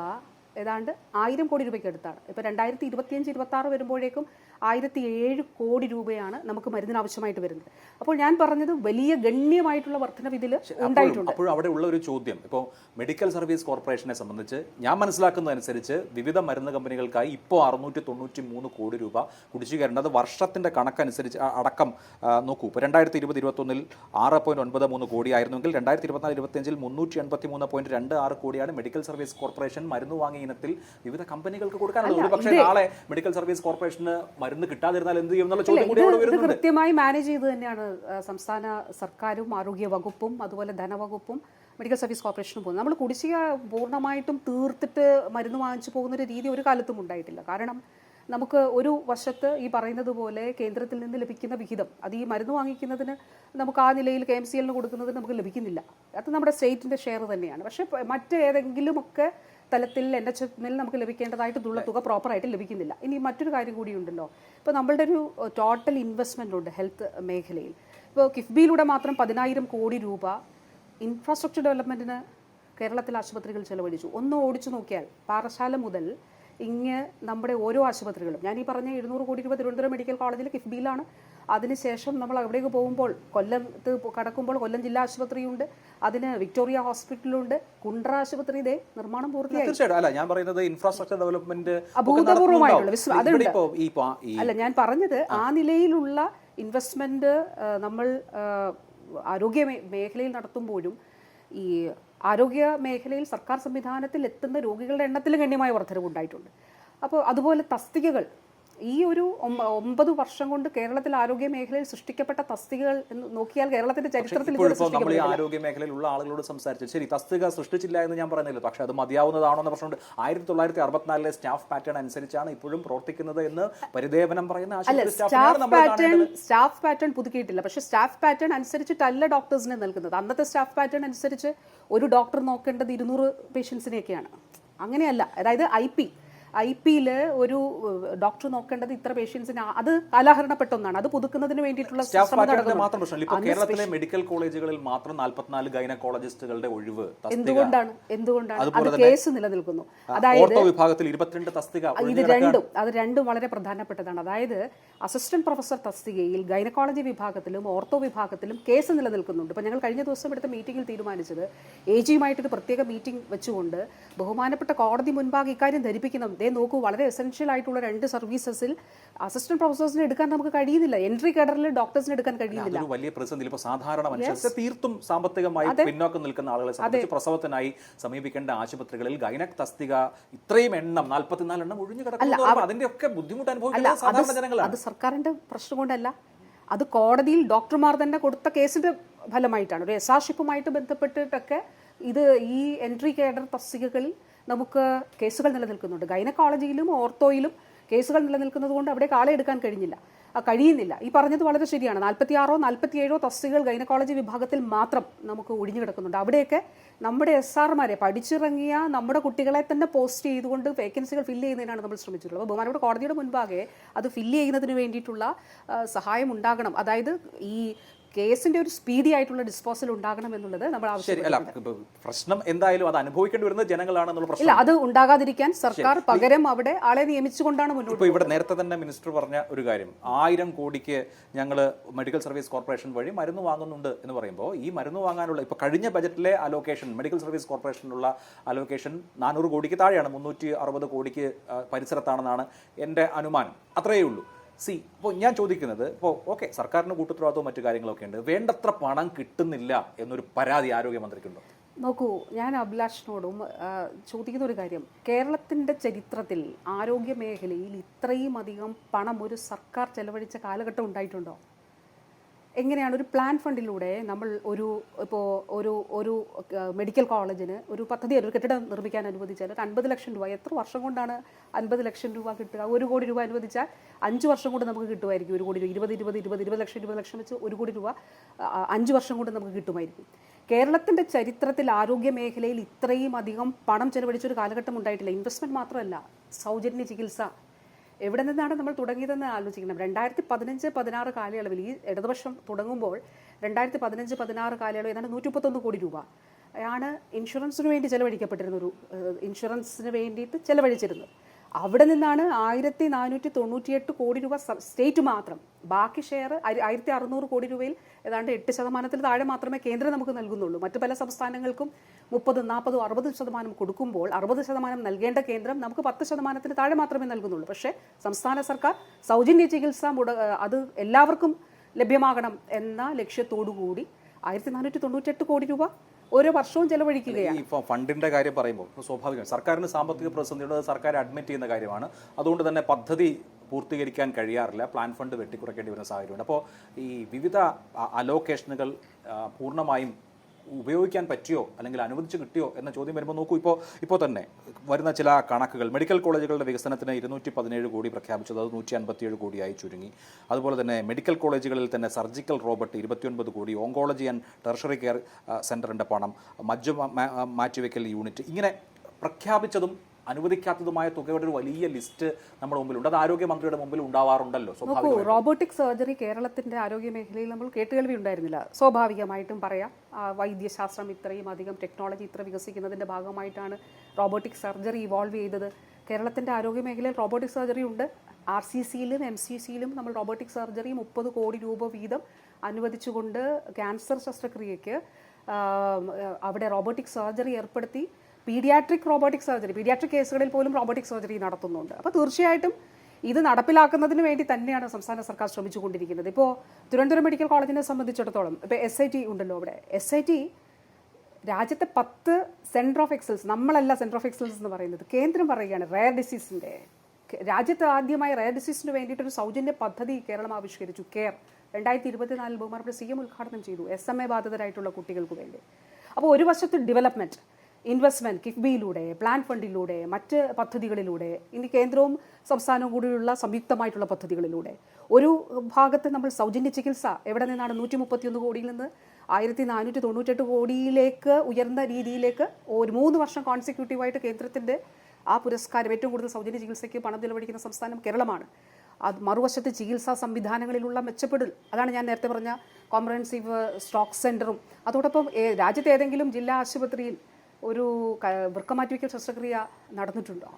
ഏതാണ്ട് 1000 കോടി രൂപയ്ക്ക് അടുത്താണ്. ഇപ്പോൾ 2025-26 വരുമ്പോഴേക്കും 1007 കോടി രൂപയാണ് നമുക്ക് മരുന്നിന് ആവശ്യമായിട്ട് വരുന്നത്. അപ്പോൾ ഞാൻ പറഞ്ഞത് വലിയ ഗണ്യമായിട്ടുള്ള വർധനവ് ഇതിൽ ഉണ്ടായിട്ടുണ്ട്. അപ്പോൾ അവിടെ ഉള്ള ഒരു ചോദ്യം, ഇപ്പോൾ മെഡിക്കൽ സർവീസ് കോർപ്പറേഷനെ സംബന്ധിച്ച് ഞാൻ മനസ്സിലാക്കുന്നതനുസരിച്ച് വിവിധ മരുന്ന് കമ്പനികൾക്കായി ഇപ്പോൾ 693 കോടി രൂപ കുടിശ്ശികയുണ്ട്. അത് വർഷത്തിന്റെ കണക്കനുസരിച്ച് അടക്കം നോക്കൂ. ഇപ്പോൾ 2020-21 6.93 കോടി ആയിരുന്നെങ്കിൽ 2024-25 383.26 കോടിയാണ് മെഡിക്കൽ സർവീസ് കോർപ്പറേഷൻ മരുന്ന് വാങ്ങിയ ഇനത്തിൽ വിവിധ കമ്പനികൾക്ക് കൊടുക്കാനുള്ളത്. പക്ഷേ നാളെ മെഡിക്കൽ സർവീസ് കോർപ്പറേഷന് മരുന്ന് കിട്ടാതിരുന്നാൽ എന്ത് ചെയ്യും എന്നുള്ള ചോദ്യം കൂടി അവിടെ വരുന്നുണ്ട്. കൃത്യമായി മാനേജ് ചെയ്ത് തന്നെയാണ് സംസ്ഥാന സർക്കാരും ആരോഗ്യ വകുപ്പും അതുപോലെ ധനവകുപ്പും മെഡിക്കൽ സർവീസ് കോർപ്പറേഷനും പോകുന്നത്. നമ്മൾ കുടിശ്ശിക പൂർണ്ണമായിട്ടും തീർത്തിട്ട് മരുന്ന് വാങ്ങിച്ചു പോകുന്നൊരു രീതി ഒരു കാലത്തും ഉണ്ടായിട്ടില്ല. കാരണം നമുക്ക് ഒരു വശത്ത് ഈ പറയുന്നത് പോലെ കേന്ദ്രത്തിൽ നിന്ന് ലഭിക്കുന്ന വിഹിതം, അത് ഈ മരുന്ന് വാങ്ങിക്കുന്നതിന് നമുക്ക് ആ നിലയിൽ KMCL കൊടുക്കുന്നതിന് നമുക്ക് ലഭിക്കുന്നില്ല. അത് നമ്മുടെ സ്റ്റേറ്റിൻ്റെ ഷെയർ തന്നെയാണ്. പക്ഷേ മറ്റേതെങ്കിലുമൊക്കെ തലത്തിൽ NHMൽ നമുക്ക് ലഭിക്കേണ്ടതായിട്ടുള്ള തുക പ്രോപ്പറായിട്ട് ലഭിക്കുന്നില്ല. ഇനി മറ്റൊരു കാര്യം കൂടിയുണ്ടല്ലോ, ഇപ്പോൾ നമ്മളുടെ ഒരു ടോട്ടൽ ഇൻവെസ്റ്റ്മെൻ്റ് ഉണ്ട് ഹെൽത്ത് മേഖലയിൽ. ഇപ്പോൾ കിഫ്ബിയിലൂടെ മാത്രം 10,000 കോടി രൂപ ഇൻഫ്രാസ്ട്രക്ചർ ഡെവലപ്മെൻറ്റിന് കേരളത്തിലെ ആശുപത്രികൾ ചെലവഴിച്ചു. ഒന്ന് ഓടിച്ചു നോക്കിയാൽ പാറശാല മുതൽ നമ്മുടെ ഓരോ ആശുപത്രികളും, ഞാൻ ഈ പറഞ്ഞ 700 കോടി രൂപ തിരുവനന്തപുരം മെഡിക്കൽ കോളേജിൽ കിഫ്ബിയിലാണ് അതിനുശേഷം നമ്മൾ അവിടേക്ക് പോകുമ്പോൾ കൊല്ലത്ത് കടക്കുമ്പോൾ കൊല്ലം ജില്ലാ ആശുപത്രിയുണ്ട്, അതിന് വിക്ടോറിയ ഹോസ്പിറ്റലുണ്ട്, കുണ്ട്ര ആശുപത്രി ഇതേ നിർമ്മാണം പൂർത്തിയായി. തീർച്ചയായിട്ടും അല്ല ഞാൻ പറയുന്നത് ഇൻഫ്രാസ്ട്രക്ചർ ഡെവലപ്മെന്റ് അഭൂതപൂർവമായിട്ടുള്ള അതുണ്ട്. അല്ല ഞാൻ പറഞ്ഞത് ആ നിലയിലുള്ള ഇൻവെസ്റ്റ്മെന്റ് നമ്മൾ ആരോഗ്യ മേഖലയിൽ നടത്തുമ്പോഴും ഈ ആരോഗ്യ മേഖലയിൽ സർക്കാർ സംവിധാനത്തിൽ എത്തുന്ന രോഗികളുടെ എണ്ണത്തിൽ ഗണ്യമായ വർധനവുണ്ടായിട്ടുണ്ട്. അപ്പോൾ അതുപോലെ തസ്തികകൾ ഈ ഒരു 9 വർഷം കൊണ്ട് കേരളത്തിൽ ആരോഗ്യ മേഖലയിൽ സൃഷ്ടിക്കപ്പെട്ട തസ്തികകൾ എന്ന് നോക്കിയാൽ കേരളത്തിന്റെ ചരിത്രത്തിൽ നമ്മൾ ഈ ആരോഗ്യ മേഖലയിലുള്ള ആളുകളോട് സംസാരിച്ചു, ശരി തസ്തിക സൃഷ്ടിച്ചില്ല എന്ന് ഞാൻ പറയുന്നില്ല, പക്ഷെ അത് മതിയാവുന്നതാണോ എന്ന പ്രശ്നമുണ്ട്. 1964 സ്റ്റാഫ് പാറ്റേൺ അനുസരിച്ചാണ് ഇപ്പോഴും പ്രവർത്തിക്കുന്നത് എന്ന് പരിദേവനം പറയുന്ന സ്റ്റാഫ് പാറ്റേൺ പുതുക്കിയിട്ടില്ല. പക്ഷേ സ്റ്റാഫ് പാറ്റേൺ അനുസരിച്ചിട്ടല്ല ഡോക്ടേഴ്സിനെ നൽകുന്നത്. അന്നത്തെ സ്റ്റാഫ് പാറ്റേൺ അനുസരിച്ച് ഒരു ഡോക്ടർ നോക്കേണ്ടത് 200 പേഷ്യൻസിനെയൊക്കെയാണ്. അങ്ങനെയല്ല. അതായത് ഐ പിയിൽ ഒരു ഡോക്ടർ നോക്കേണ്ടത് ഇത്ര പേഷ്യൻസിന്, അത് കാലാഹരണപ്പെട്ട ഒന്നാണ്. അത് പുതുക്കുന്നതിന് വേണ്ടിയിട്ടുള്ള കേരളത്തിലെ മെഡിക്കൽ കോളേജുകളിൽ മാത്രം 44 ഗൈനക്കോളജിസ്റ്റുകളുടെ ഒഴിവ്. എന്തുകൊണ്ടാണ് അത് കേസ് നിലനിൽക്കുന്നു. അതായത് വിഭാഗത്തിൽ 22 തസ്തിക. അത് രണ്ടും വളരെ പ്രധാനപ്പെട്ടതാണ്. അതായത് അസിസ്റ്റന്റ് പ്രൊഫസർ തസ്തികയിൽ ഗൈനക്കോളജി വിഭാഗത്തിലും ഓർത്തോ വിഭാഗത്തിലും കേസ് നിലനിൽക്കുന്നുണ്ട്. ഇപ്പൊ ഞങ്ങൾ കഴിഞ്ഞ ദിവസം എടുത്ത മീറ്റിംഗിൽ തീരുമാനിച്ചത് AG-യുമായിട്ടൊരു പ്രത്യേക മീറ്റിംഗ് വെച്ചുകൊണ്ട് ബഹുമാനപ്പെട്ട കോടതി മുൻപാകെ ഇക്കാര്യം ധരിപ്പിക്കണം. നോക്കൂ, വളരെ എസെൻഷ്യൽ ആയിട്ടുള്ള 2 സർവീസസിൽ അസിസ്റ്റന്റ് പ്രൊഫസേഴ്സിനെ എടുക്കാൻ നമുക്ക് കഴിയുന്നില്ല. എൻട്രി കേഡറിൽ ഡോക്ടേഴ്സിനെ എടുക്കാൻ കഴിയുന്നില്ല. വലിയ പ്രതിസന്ധി. ഇപ്പോൾ സാധാരണ മനുഷ്യർക്ക് തീർത്തും സാമ്പത്തികമായി പിന്നോക്കം നിൽക്കുന്ന ആളുകളെ സംബന്ധിച്ച് പ്രസവത്തിനായി സമീപിക്കേണ്ട ആശുപത്രികളിൽ ഗൈനക് തസ്തിക ഇത്രയും എണ്ണം 44 എണ്ണം ഒഴിഞ്ഞു കിടക്കുന്നു. അതിന്റെ ഒക്കെ ബുദ്ധിമുട്ട് അനുഭവിക്കുന്ന സാധാരണ ജനങ്ങളാണ്. അത് സർക്കാരിന്റെ പ്രശ്നം കൊണ്ടല്ല, അത് കോടതിയിൽ ഡോക്ടർമാർ തന്നെ കൊടുത്ത കേസിന്റെ ഫലമായിട്ടാണ്. ഒരു എസ്ആർഷിപ്പുമായിട്ട് ബന്ധപ്പെട്ടിട്ടൊക്കെ ഇത് ഈ എൻട്രി കേഡർ തസ്തികകളിൽ നമുക്ക് കേസുകൾ നിലനിൽക്കുന്നുണ്ട്. ഗൈനക്കോളജിയിലും ഓർത്തോയിലും കേസുകൾ നിലനിൽക്കുന്നത് കൊണ്ട് അവിടെ ആളെ എടുക്കാൻ കഴിയുന്നില്ല. ഈ പറഞ്ഞത് വളരെ ശരിയാണ്. 46 47 തസ്തികകൾ ഗൈനക്കോളജി വിഭാഗത്തിൽ മാത്രം നമുക്ക് ഒഴിഞ്ഞു കിടക്കുന്നുണ്ട്. അവിടെയൊക്കെ നമ്മുടെ SR-മാരെ പഠിച്ചിറങ്ങിയ നമ്മുടെ കുട്ടികളെ തന്നെ പോസ്റ്റ് ചെയ്തുകൊണ്ട് വേക്കൻസികൾ ഫില്ല് ചെയ്യുന്നതിനാണ് നമ്മൾ ശ്രമിച്ചിട്ടുള്ളത്. അപ്പോൾ ബഹുമാനപ്പെട്ട കോടതിയുടെ മുൻപാകെ അത് ഫില്ല് ചെയ്യുന്നതിന് വേണ്ടിയിട്ടുള്ള സഹായം ഉണ്ടാകണം. അതായത് ഈ കേസിന്റെ ഒരു സ്പീഡി ആയിട്ടുള്ള ഡിസ്പോസൽ ഉണ്ടാകണം എന്നുള്ളത് നമ്മൾ ആവശ്യപ്പെടുന്നു. പ്രശ്നം എന്തായാലും അത് അനുഭവിക്കേണ്ടി വരുന്നത് ജനങ്ങളാണെന്നുള്ള പ്രശ്നം. ഇല്ല, അത് ഉണ്ടാകാതിരിക്കാൻ സർക്കാർ പകരം അവിടെ ആളെ നിയമിച്ചുകൊണ്ടാണ് മുന്നോട്ട്. ഇപ്പോൾ ഇവിടെ നേരത്തെ തന്നെ മിനിസ്റ്റർ പറഞ്ഞ ഒരു കാര്യം, 1000 കോടിക്ക് ഞങ്ങൾ മെഡിക്കൽ സർവീസ് കോർപ്പറേഷൻ വഴി മരുന്ന് വാങ്ങുന്നുണ്ട് എന്ന് പറയുമ്പോൾ ഈ മരുന്ന് വാങ്ങാനുള്ള ഇപ്പോൾ കഴിഞ്ഞ ബജറ്റിലെ അലോക്കേഷൻ മെഡിക്കൽ സർവീസ് കോർപ്പറേഷനുള്ള അലോക്കേഷൻ 400 കോടിക്ക് താഴെയാണ്, 360 കോടിക്ക് പരിസരത്താണെന്നാണ് എൻ്റെ അനുമാനം. അത്രയേ ഉള്ളൂ. ഇപ്പോൾ ഞാൻ ചോദിക്കുന്നത്, ഇപ്പോൾ ഓക്കെ സർക്കാരിന് കൂട്ടുത്തരവാദിത്തവും മറ്റു കാര്യങ്ങളൊക്കെ ഉണ്ട്, വേണ്ടത്ര പണം കിട്ടുന്നില്ല എന്നൊരു പരാതി ആരോഗ്യമന്ത്രിക്കുണ്ടോ? നോക്കൂ, ഞാൻ അഭിലാഷിനോടും ചോദിക്കുന്ന ഒരു കാര്യം, കേരളത്തിൻ്റെ ചരിത്രത്തിൽ ആരോഗ്യ മേഖലയിൽ ഇത്രയും അധികം പണം ഒരു സർക്കാർ ചെലവഴിച്ച കാലഘട്ടം ഉണ്ടായിട്ടുണ്ടോ? എങ്ങനെയാണ് ഒരു പ്ലാൻ ഫണ്ടിലൂടെ നമ്മൾ ഒരു മെഡിക്കൽ കോളേജിന് ഒരു പദ്ധതി, ഒരു കെട്ടിടം നിർമ്മിക്കാൻ അനുവദിച്ചാൽ 50 ലക്ഷം രൂപ, എത്ര വർഷം കൊണ്ടാണ് 50 ലക്ഷം രൂപ കിട്ടുക? 1 കോടി രൂപ അനുവദിച്ചാൽ 5 വർഷം കൊണ്ട് നമുക്ക് കിട്ടുമായിരിക്കും. 1 കോടി രൂപ 20 ലക്ഷം വെച്ച് 1 കോടി രൂപ 5 വർഷം കൊണ്ട് നമുക്ക് കിട്ടുമായിരിക്കും. കേരളത്തിൻ്റെ ചരിത്രത്തിൽ ആരോഗ്യ മേഖലയിൽ ഇത്രയും അധികം പണം ചെലവഴിച്ചൊരു കാലഘട്ടം ഉണ്ടായിട്ടില്ല. ഇൻവെസ്റ്റ്മെൻറ്റ് മാത്രമല്ല, സൗജന്യ ചികിത്സ എവിടെ നിന്നാണ് നമ്മൾ തുടങ്ങിയതെന്ന് ആലോചിക്കണം. 2015-16 കാലയളവിൽ ഈ ഇടതുപക്ഷം തുടങ്ങുമ്പോൾ 2015-16 കാലയളവിൽ ഏതാണ്ട് 131 കോടി രൂപ ആണ് ഇൻഷുറൻസിന് വേണ്ടി ചെലവഴിക്കപ്പെട്ടിരുന്ന ഇൻഷുറൻസിന് വേണ്ടിയിട്ട് ചെലവഴിച്ചിരുന്നത്. അവിടെ നിന്നാണ് 1498 കോടി രൂപ സ്റ്റേറ്റ് മാത്രം, ബാക്കി ഷെയർ 1600 കോടി രൂപയിൽ ഏതാണ്ട് 8% താഴെ മാത്രമേ കേന്ദ്രം നമുക്ക് നൽകുന്നുള്ളൂ. മറ്റു പല സംസ്ഥാനങ്ങൾക്കും 30, 40, 60% കൊടുക്കുമ്പോൾ 60% നൽകേണ്ട കേന്ദ്രം നമുക്ക് 10% താഴെ മാത്രമേ നൽകുന്നുള്ളൂ. പക്ഷേ സംസ്ഥാന സർക്കാർ സൗജന്യ ചികിത്സ അത് എല്ലാവർക്കും ലഭ്യമാകണം എന്ന ലക്ഷ്യത്തോടു കൂടി 1498 കോടി രൂപ ഓരോ വർഷവും ചെലവഴിക്കുകയാണ്. ഈ ഫണ്ടിന്റെ കാര്യം പറയുമ്പോൾ സ്വാഭാവികമാണ് സർക്കാരിന് സാമ്പത്തിക പ്രതിസന്ധിയുള്ളത് സർക്കാർ അഡ്മിറ്റ് ചെയ്യുന്ന കാര്യമാണ്. അതുകൊണ്ട് തന്നെ പദ്ധതി പൂർത്തീകരിക്കാൻ കഴിയാറില്ല, പ്ലാൻ ഫണ്ട് വെട്ടിക്കുറയ്ക്കേണ്ടി വരുന്ന സാഹചര്യമുണ്ട്. അപ്പോൾ ഈ വിവിധ അലോക്കേഷനുകൾ പൂർണ്ണമായും ഉപയോഗിക്കാൻ പറ്റിയോ അല്ലെങ്കിൽ അനുവദിച്ച് കിട്ടിയോ എന്ന ചോദ്യം വരുമ്പോൾ നോക്കൂ, ഇപ്പോൾ തന്നെ വരുന്ന ചില കണക്കുകൾ, മെഡിക്കൽ കോളേജുകളുടെ വികസനത്തിന് 217 കോടി പ്രഖ്യാപിച്ചത് അത് 157 കോടിയായി ചുരുങ്ങി. അതുപോലെ തന്നെ മെഡിക്കൽ കോളേജുകളിൽ തന്നെ സർജിക്കൽ റോബോട്ട് 29 കോടി, ഓങ്കോളജി ആൻഡ് ടെർഷറി കെയർ സെൻ്ററിൻ്റെ പണം, മജ്ജ മാറ്റിവെക്കൽ യൂണിറ്റ്, ഇങ്ങനെ പ്രഖ്യാപിച്ചതും അനുവദിക്കാത്തതുമായ തുകയുടെ ഒരു വലിയ ലിസ്റ്റ് നമ്മുടെ മുമ്പിലുണ്ട്. അത് ആരോഗ്യമന്ത്രിയുടെ മുമ്പിൽ ഉണ്ടാവാറുണ്ടല്ലോ. റോബോട്ടിക് സർജറി കേരളത്തിന്റെ ആരോഗ്യ മേഖലയിൽ നമ്മൾ കേട്ടുകേൾവി ഉണ്ടായിരുന്നില്ല. സ്വാഭാവികമായിട്ടും പറയാം, വൈദ്യശാസ്ത്രം ഇത്രയും അധികം ടെക്നോളജി ഇത്ര വികസിക്കുന്നതിന്റെ ഭാഗമായിട്ടാണ് റോബോട്ടിക് സർജറി ഇവോൾവ് ചെയ്തത്. കേരളത്തിന്റെ ആരോഗ്യ മേഖലയിൽ റോബോട്ടിക് സർജറി ഉണ്ട്, RCCയിലും MCCയിലും നമ്മൾ റോബോട്ടിക് സർജറി 30 കോടി രൂപ വീതം അനുവദിച്ചുകൊണ്ട് ക്യാൻസർ ശസ്ത്രക്രിയയ്ക്ക് അവിടെ റോബോട്ടിക് സർജറി ഏർപ്പെടുത്തി. പീഡിയാട്രിക് റോബോട്ടിക് സർജറി, പീഡിയാട്രിക് കേസുകളിൽ പോലും റോബോട്ടിക് സർജറി നടത്തുന്നുണ്ട്. അപ്പോൾ തീർച്ചയായിട്ടും ഇത് നടപ്പിലാക്കുന്നതിന് വേണ്ടി തന്നെയാണ് സംസ്ഥാന സർക്കാർ ശ്രമിച്ചുകൊണ്ടിരിക്കുന്നത്. ഇപ്പോൾ തിരുവനന്തപുരം മെഡിക്കൽ കോളേജിനെ സംബന്ധിച്ചിടത്തോളം ഇപ്പോൾ SIT ഉണ്ടല്ലോ, അവിടെ SIT രാജ്യത്തെ 10 സെൻറ്റർ ഓഫ് എക്സലൻസ്, നമ്മളല്ല സെൻറ്റർ ഓഫ് എക്സലൻസ് എന്ന് പറയുന്നത്, കേന്ദ്രം പറയുകയാണ് റെയർ ഡിസീസിൻ്റെ. രാജ്യത്ത് ആദ്യമായി റെയർ ഡിസീസിന് വേണ്ടിയിട്ടൊരു സൗജന്യ പദ്ധതി കേരളം ആവിഷ്കരിച്ചു. കെയർ 2024 ബഹുമാനപ്പെട്ട CM ഉദ്ഘാടനം ചെയ്തു, SMA ബാധിതരായിട്ടുള്ള കുട്ടികൾക്ക് വേണ്ടി. അപ്പോൾ ഒരു വശത്ത് ഡെവലപ്മെൻറ്റ്, ഇൻവെസ്റ്റ്മെൻറ്റ് കിഫ്ബിയിലൂടെ, പ്ലാൻ ഫണ്ടിലൂടെ, മറ്റ് പദ്ധതികളിലൂടെ, ഇനി കേന്ദ്രവും സംസ്ഥാനവും കൂടിയുള്ള സംയുക്തമായിട്ടുള്ള പദ്ധതികളിലൂടെ ഒരു ഭാഗത്ത് നമ്മൾ സൗജന്യ ചികിത്സ എവിടെ നിന്നാണ് 131 കോടിയിൽ നിന്ന് 1498 കോടിയിലേക്ക് ഉയർന്ന രീതിയിലേക്ക് ഒരു 3 വർഷം കോൺസിക്യൂട്ടീവായിട്ട് കേന്ദ്രത്തിൻ്റെ ആ പുരസ്കാരം, ഏറ്റവും കൂടുതൽ സൗജന്യ ചികിത്സയ്ക്ക് പണം ചെലവഴിക്കുന്ന സംസ്ഥാനം കേരളമാണ്. അത് മറുവശത്ത് ചികിത്സാ സംവിധാനങ്ങളിലുള്ള മെച്ചപ്പെടൽ, അതാണ് ഞാൻ നേരത്തെ പറഞ്ഞ കോംപ്രഹെൻസീവ് സ്ട്രോക്ക് സെൻറ്ററും. അതോടൊപ്പം രാജ്യത്തെ ഏതെങ്കിലും ജില്ലാ ആശുപത്രിയിൽ ഒരു വൃക്കമാറ്റിവയ്ക്കൽ ശസ്ത്രക്രിയ നടന്നിട്ടുണ്ടോ?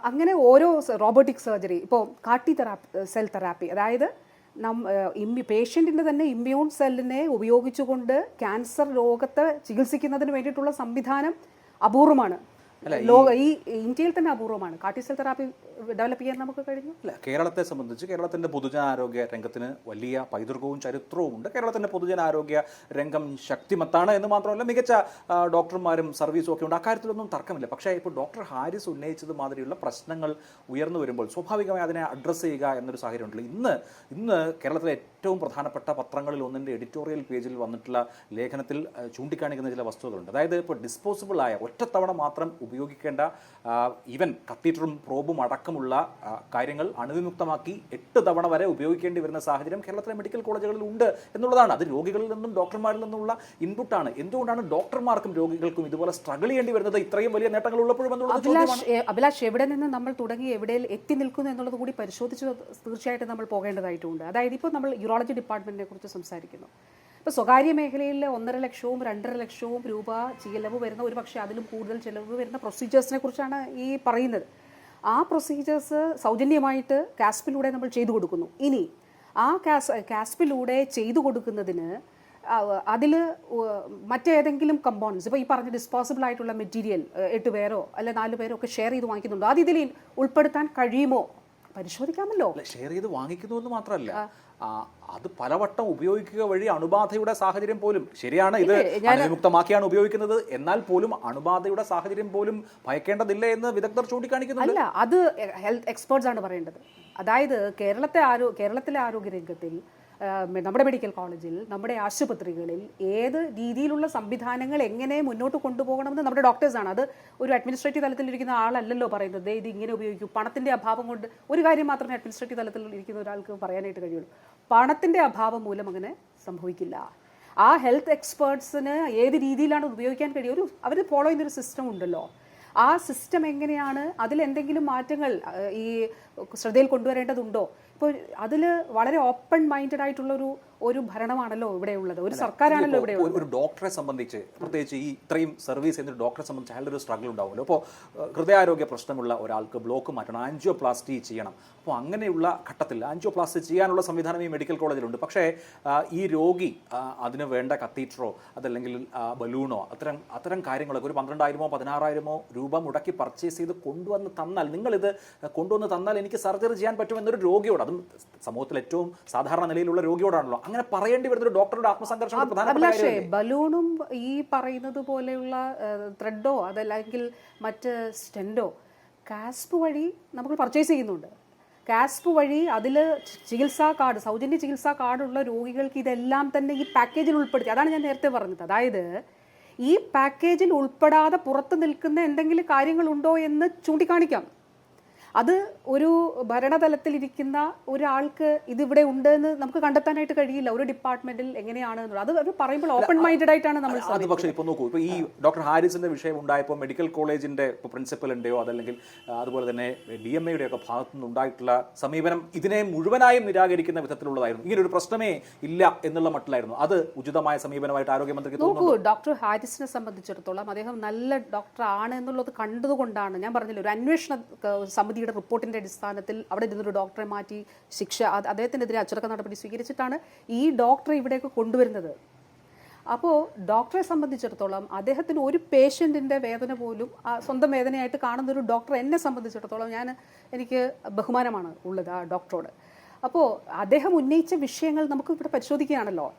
അങ്ങനെ ഓരോ റോബോട്ടിക് സർജറി, ഇപ്പോൾ കാർട്ടി സെൽ തെറാപ്പി, അതായത് പേഷ്യൻറ്റിൻ്റെ തന്നെ ഇമ്മ്യൂൺ സെല്ലിനെ ഉപയോഗിച്ചുകൊണ്ട് ക്യാൻസർ രോഗത്തെ ചികിത്സിക്കുന്നതിന് വേണ്ടിയിട്ടുള്ള സംവിധാനം അപൂർവമാണ്. ഈ ഇന്ത്യയിൽ തന്നെ അപൂർവമാണ്. കാർട്ടി സെൽ തെറാപ്പി ഡെവലപ്പ് ചെയ്യാൻ നമുക്ക് കഴിഞ്ഞു. അല്ല, കേരളത്തെ സംബന്ധിച്ച് കേരളത്തിൻ്റെ പൊതുജനാരോഗ്യ രംഗത്തിന് വലിയ പൈതൃകവും ചരിത്രവും ഉണ്ട്. കേരളത്തിൻ്റെ പൊതുജനാരോഗ്യ രംഗം ശക്തിമത്താണ് എന്ന് മാത്രമല്ല മികച്ച ഡോക്ടർമാരും സർവീസും ഒക്കെ ഉണ്ട്, അക്കാര്യത്തിലൊന്നും തർക്കമില്ല. പക്ഷേ ഇപ്പോൾ ഡോക്ടർ ഹാരിസ് ഉന്നയിച്ചത് മാതിരിയുള്ള പ്രശ്നങ്ങൾ ഉയർന്നു വരുമ്പോൾ സ്വാഭാവികമായി അതിനെ അഡ്രസ്സ് ചെയ്യുക എന്നൊരു സാഹചര്യം ഉണ്ടല്ലോ. ഇന്ന് കേരളത്തിലെ ഏറ്റവും പ്രധാനപ്പെട്ട പത്രങ്ങളിൽ ഒന്നിൻ്റെ എഡിറ്റോറിയൽ പേജിൽ വന്നിട്ടുള്ള ലേഖനത്തിൽ ചൂണ്ടിക്കാണിക്കുന്ന ചില വസ്തുതകളുണ്ട്. അതായത് ഇപ്പോൾ ഡിസ്പോസിബിളായ ഒറ്റത്തവണ മാത്രം ഉപയോഗിക്കേണ്ട ഈവൻ കത്തീറ്ററും പ്രോബും അടക്കമുള്ള കാര്യങ്ങൾ അണുവിമുക്തമാക്കി 8 തവണ വരെ ഉപയോഗിക്കേണ്ടി വരുന്ന സാഹചര്യം കേരളത്തിലെ മെഡിക്കൽ കോളേജുകളിൽ ഉണ്ട് എന്നുള്ളതാണ്. അത് രോഗികളിൽ നിന്നും ഡോക്ടർമാരിൽ നിന്നുള്ള ഇൻപുട്ടാണ്. എന്തുകൊണ്ടാണ് ഡോക്ടർമാർക്കും രോഗികൾക്കും ഇതുപോലെ സ്ട്രഗിൾ ചെയ്യേണ്ടി വരുന്നത് ഇത്രയും വലിയ നേട്ടങ്ങൾ ഉള്ളപ്പോഴും എന്നുള്ളത്? അഭിലാഷ്, എവിടെ നിന്ന് നമ്മൾ തുടങ്ങി എവിടെ എത്തി നിൽക്കുന്നു എന്നുള്ളത് കൂടി പരിശോധിച്ച് തീർച്ചയായിട്ടും നമ്മൾ പോകേണ്ടതായിട്ടുണ്ട്. അതായത് ഇപ്പോൾ നമ്മൾ യൂറോളജി ഡിപ്പാർട്ട്മെന്റിനെ കുറിച്ച് സംസാരിക്കുന്നു. ഇപ്പോൾ സ്വകാര്യ മേഖലയിൽ 1.5 ലക്ഷവും 2.5 ലക്ഷവും രൂപ ചിലവ് വരുന്ന, ഒരു പക്ഷേ അതിലും കൂടുതൽ ചിലവ് വരുന്ന പ്രൊസീജിയേഴ്സിനെ കുറിച്ചാണ് ഈ പറയുന്നത്. ആ പ്രൊസീജിയേഴ്സ് സൗജന്യമായിട്ട് കാസ്പിലൂടെ നമ്മൾ ചെയ്തു കൊടുക്കുന്നു. ഇനി ആ കാസ്പിലൂടെ ചെയ്തു കൊടുക്കുന്നതിന് അതിൽ മറ്റേതെങ്കിലും കമ്പോണൻസ്, ഇപ്പോൾ ഈ പറഞ്ഞ ഡിസ്പോസിബിൾ ആയിട്ടുള്ള മെറ്റീരിയൽ 8 പേരോ അല്ലെ 4 പേരോ ഒക്കെ ഷെയർ ചെയ്ത് വാങ്ങിക്കുന്നുണ്ടോ? അത് ഇതിൽ ഉൾപ്പെടുത്താൻ കഴിയുമോ? പരിശോധിക്കാമല്ലോ. ഷെയർ ചെയ്ത് വാങ്ങിക്കുന്നു എന്ന് മാത്രമല്ല, അത് പലവട്ടം ഉപയോഗിക്കുക വഴി അണുബാധയുടെ സാഹചര്യം പോലും, ശരിയാണ് ഇത് അണുവിമുക്തമാക്കിയാണ് ഉപയോഗിക്കുന്നത്, എന്നാൽ പോലും അണുബാധയുടെ സാഹചര്യം പോലും ഭയക്കേണ്ടതില്ല എന്ന് വിദഗ്ധർ ചൂണ്ടിക്കാണിക്കുന്നു. അല്ല, അത് ഹെൽത്ത് എക്സ്പേർട്സ് ആണ് പറയേണ്ടത്. അതായത് കേരളത്തിലെ ആരോഗ്യരംഗത്തിൽ നമ്മുടെ മെഡിക്കൽ കോളേജിൽ, നമ്മുടെ ആശുപത്രികളിൽ ഏത് രീതിയിലുള്ള സംവിധാനങ്ങൾ എങ്ങനെ മുന്നോട്ട് കൊണ്ടുപോകണമെന്ന് നമ്മുടെ ഡോക്ടേഴ്സാണ്. അത് ഒരു അഡ്മിനിസ്ട്രേറ്റീവ് തലത്തിലിരിക്കുന്ന ആളല്ലല്ലോ പറയുന്നത് ഇത് ഇങ്ങനെ ഉപയോഗിക്കും. പണത്തിൻ്റെ അഭാവം കൊണ്ട് ഒരു കാര്യം മാത്രമേ അഡ്മിനിസ്ട്രേറ്റീവ് തലത്തിൽ ഇരിക്കുന്ന ഒരാൾക്ക് പറയാനായിട്ട് കഴിയുള്ളൂ, പണത്തിൻ്റെ അഭാവം മൂലം അങ്ങനെ സംഭവിക്കില്ല. ആ ഹെൽത്ത് എക്സ്പേർട്സിന് ഏത് രീതിയിലാണ് ഉപയോഗിക്കാൻ കഴിയും, അവർ ഫോളോ ചെയ്യുന്നൊരു സിസ്റ്റം ഉണ്ടല്ലോ. ആ സിസ്റ്റം എങ്ങനെയാണ്, അതിലെന്തെങ്കിലും മാറ്റങ്ങൾ ഈ ശ്രദ്ധയിൽ കൊണ്ടുവരേണ്ടതുണ്ടോ? ഇപ്പോൾ അതിൽ വളരെ ഓപ്പൺ മൈൻഡഡ് ആയിട്ടുള്ള ഒരു ഭരണമാണല്ലോ ഇവിടെ ഉള്ളത്, ഒരു സർക്കാരാണല്ലോ ഇവിടെ ഉള്ളത്. ഒരു ഡോക്ടറെ സംബന്ധിച്ച്, പ്രത്യേകിച്ച് ഈ ഇത്രയും സർവീസ് ചെയ്യുന്ന ഡോക്ടറെ സംബന്ധിച്ച് അയാളുടെ ഒരു സ്ട്രഗിൾ ഉണ്ടാവുമല്ലോ. അപ്പോൾ ഹൃദയാരോഗ്യ പ്രശ്നമുള്ള ഒരാൾക്ക് ബ്ലോക്ക് മാറ്റണം, ആൻജിയോപ്ലാസ്റ്റി ചെയ്യണം. അപ്പോൾ അങ്ങനെയുള്ള ഘട്ടത്തിൽ ആൻജിയോപ്ലാസ്റ്റി ചെയ്യാനുള്ള സംവിധാനം ഈ മെഡിക്കൽ കോളേജിലുണ്ട്. പക്ഷേ ഈ രോഗി അതിന് വേണ്ട കത്തീറ്ററോ അതല്ലെങ്കിൽ ബലൂണോ അത്തരം കാര്യങ്ങളൊക്കെ ഒരു 12,000-ഓ 16,000-ഓ രൂപ മുടക്കി പർച്ചേസ് ചെയ്ത് കൊണ്ടുവന്ന് തന്നാൽ, നിങ്ങളിത് കൊണ്ടുവന്ന് തന്നാൽ എനിക്ക് സർജറി ചെയ്യാൻ പറ്റുമെന്നൊരു രോഗിയോട്, അതും സമൂഹത്തിൽ ഏറ്റവും സാധാരണ നിലയിലുള്ള രോഗിയോടാണല്ലോ അങ്ങനെ പറയേണ്ടി വരുന്നൊരു ഡോക്ടറുടെ ആത്മസംഘർഷം. ബലൂണും ഈ പറയുന്നത് പോലെയുള്ള ത്രെഡോ അതല്ലെങ്കിൽ മറ്റ് സ്റ്റെൻഡോ കാസ്പ് വഴി നമുക്ക് പർച്ചേസ് ചെയ്യുന്നുണ്ട്. കാസ്പ് വഴി അതിൽ ചികിത്സാ കാർഡ്, സൗജന്യ ചികിത്സാ കാർഡുള്ള രോഗികൾക്ക് ഇതെല്ലാം തന്നെ ഈ പാക്കേജിൽ ഉൾപ്പെടുത്തി. അതാണ് ഞാൻ നേരത്തെ പറഞ്ഞത്. അതായത് ഈ പാക്കേജിൽ ഉൾപ്പെടാതെ പുറത്ത് നിൽക്കുന്ന എന്തെങ്കിലും കാര്യങ്ങളുണ്ടോ എന്ന് ചൂണ്ടിക്കാണിക്കാം. അത് ഒരു ഭരണതലത്തിലിരിക്കുന്ന ഒരാൾക്ക് ഇതിവിടെ ഉണ്ട് എന്ന് നമുക്ക് കണ്ടെത്താനായിട്ട് കഴിയില്ല. ഒരു ഡിപ്പാർട്ട്മെന്റിൽ എങ്ങനെയാണ് അത് പറയുമ്പോൾ ഓപ്പൺ മൈൻഡഡ് ആയിട്ടാണ് നമ്മൾ. അത് പക്ഷേ ഇപ്പോൾ നോക്കൂ, ഇപ്പോൾ ഈ ഡോക്ടർ ഹാരിസിന്റെ വിഷയം ഉണ്ടായപ്പോൾ മെഡിക്കൽ കോളേജിന്റെ പ്രിൻസിപ്പലിന്റെയോ അതല്ലെങ്കിൽ അതുപോലെ തന്നെ DMAയുടെ ഒക്കെ ഭാഗത്തു നിന്നുണ്ടായിട്ടുള്ള സമീപനം ഇതിനെ മുഴുവനായും നിരാകരിക്കുന്ന വിധത്തിലുള്ളതായിരുന്നു. ഇങ്ങനെ ഒരു പ്രശ്നമേ ഇല്ല എന്നുള്ള മട്ടിലായിരുന്നു. അത് ഉചിതമായ സമീപനമായിട്ട് ആരോഗ്യമന്ത്രിക്ക് തോന്നുന്നു. ഡോക്ടർ ഹാരിസിനെ സംബന്ധിച്ചിടത്തോളം അദ്ദേഹം നല്ല ഡോക്ടർ ആണ് എന്നുള്ളത് കണ്ടതുകൊണ്ടാണ് ഞാൻ പറഞ്ഞില്ല, ഒരു അന്വേഷണ സമിതി സമിതിയുടെ റിപ്പോർട്ടിൻ്റെ അടിസ്ഥാനത്തിൽ അവിടെ ഇരുന്നൊരു ഡോക്ടറെ മാറ്റി ശിക്ഷ അദ്ദേഹത്തിനെതിരെ അച്ചടക്ക നടപടി സ്വീകരിച്ചിട്ടാണ് ഈ ഡോക്ടറെ ഇവിടേക്ക് കൊണ്ടുവരുന്നത്. അപ്പോൾ ഡോക്ടറെ സംബന്ധിച്ചിടത്തോളം അദ്ദേഹത്തിന് ഒരു പേഷ്യൻറ്റിൻ്റെ വേദന പോലും സ്വന്തം വേദനയായിട്ട് കാണുന്നൊരു ഡോക്ടർ എന്നെ സംബന്ധിച്ചിടത്തോളം എനിക്ക് ബഹുമാനമാണ് ഉള്ളത് ആ ഡോക്ടറോട്. അപ്പോൾ അദ്ദേഹം ഉന്നയിച്ച വിഷയങ്ങൾ നമുക്ക് ഇവിടെ പരിശോധിക്കുകയാണല്ലോ.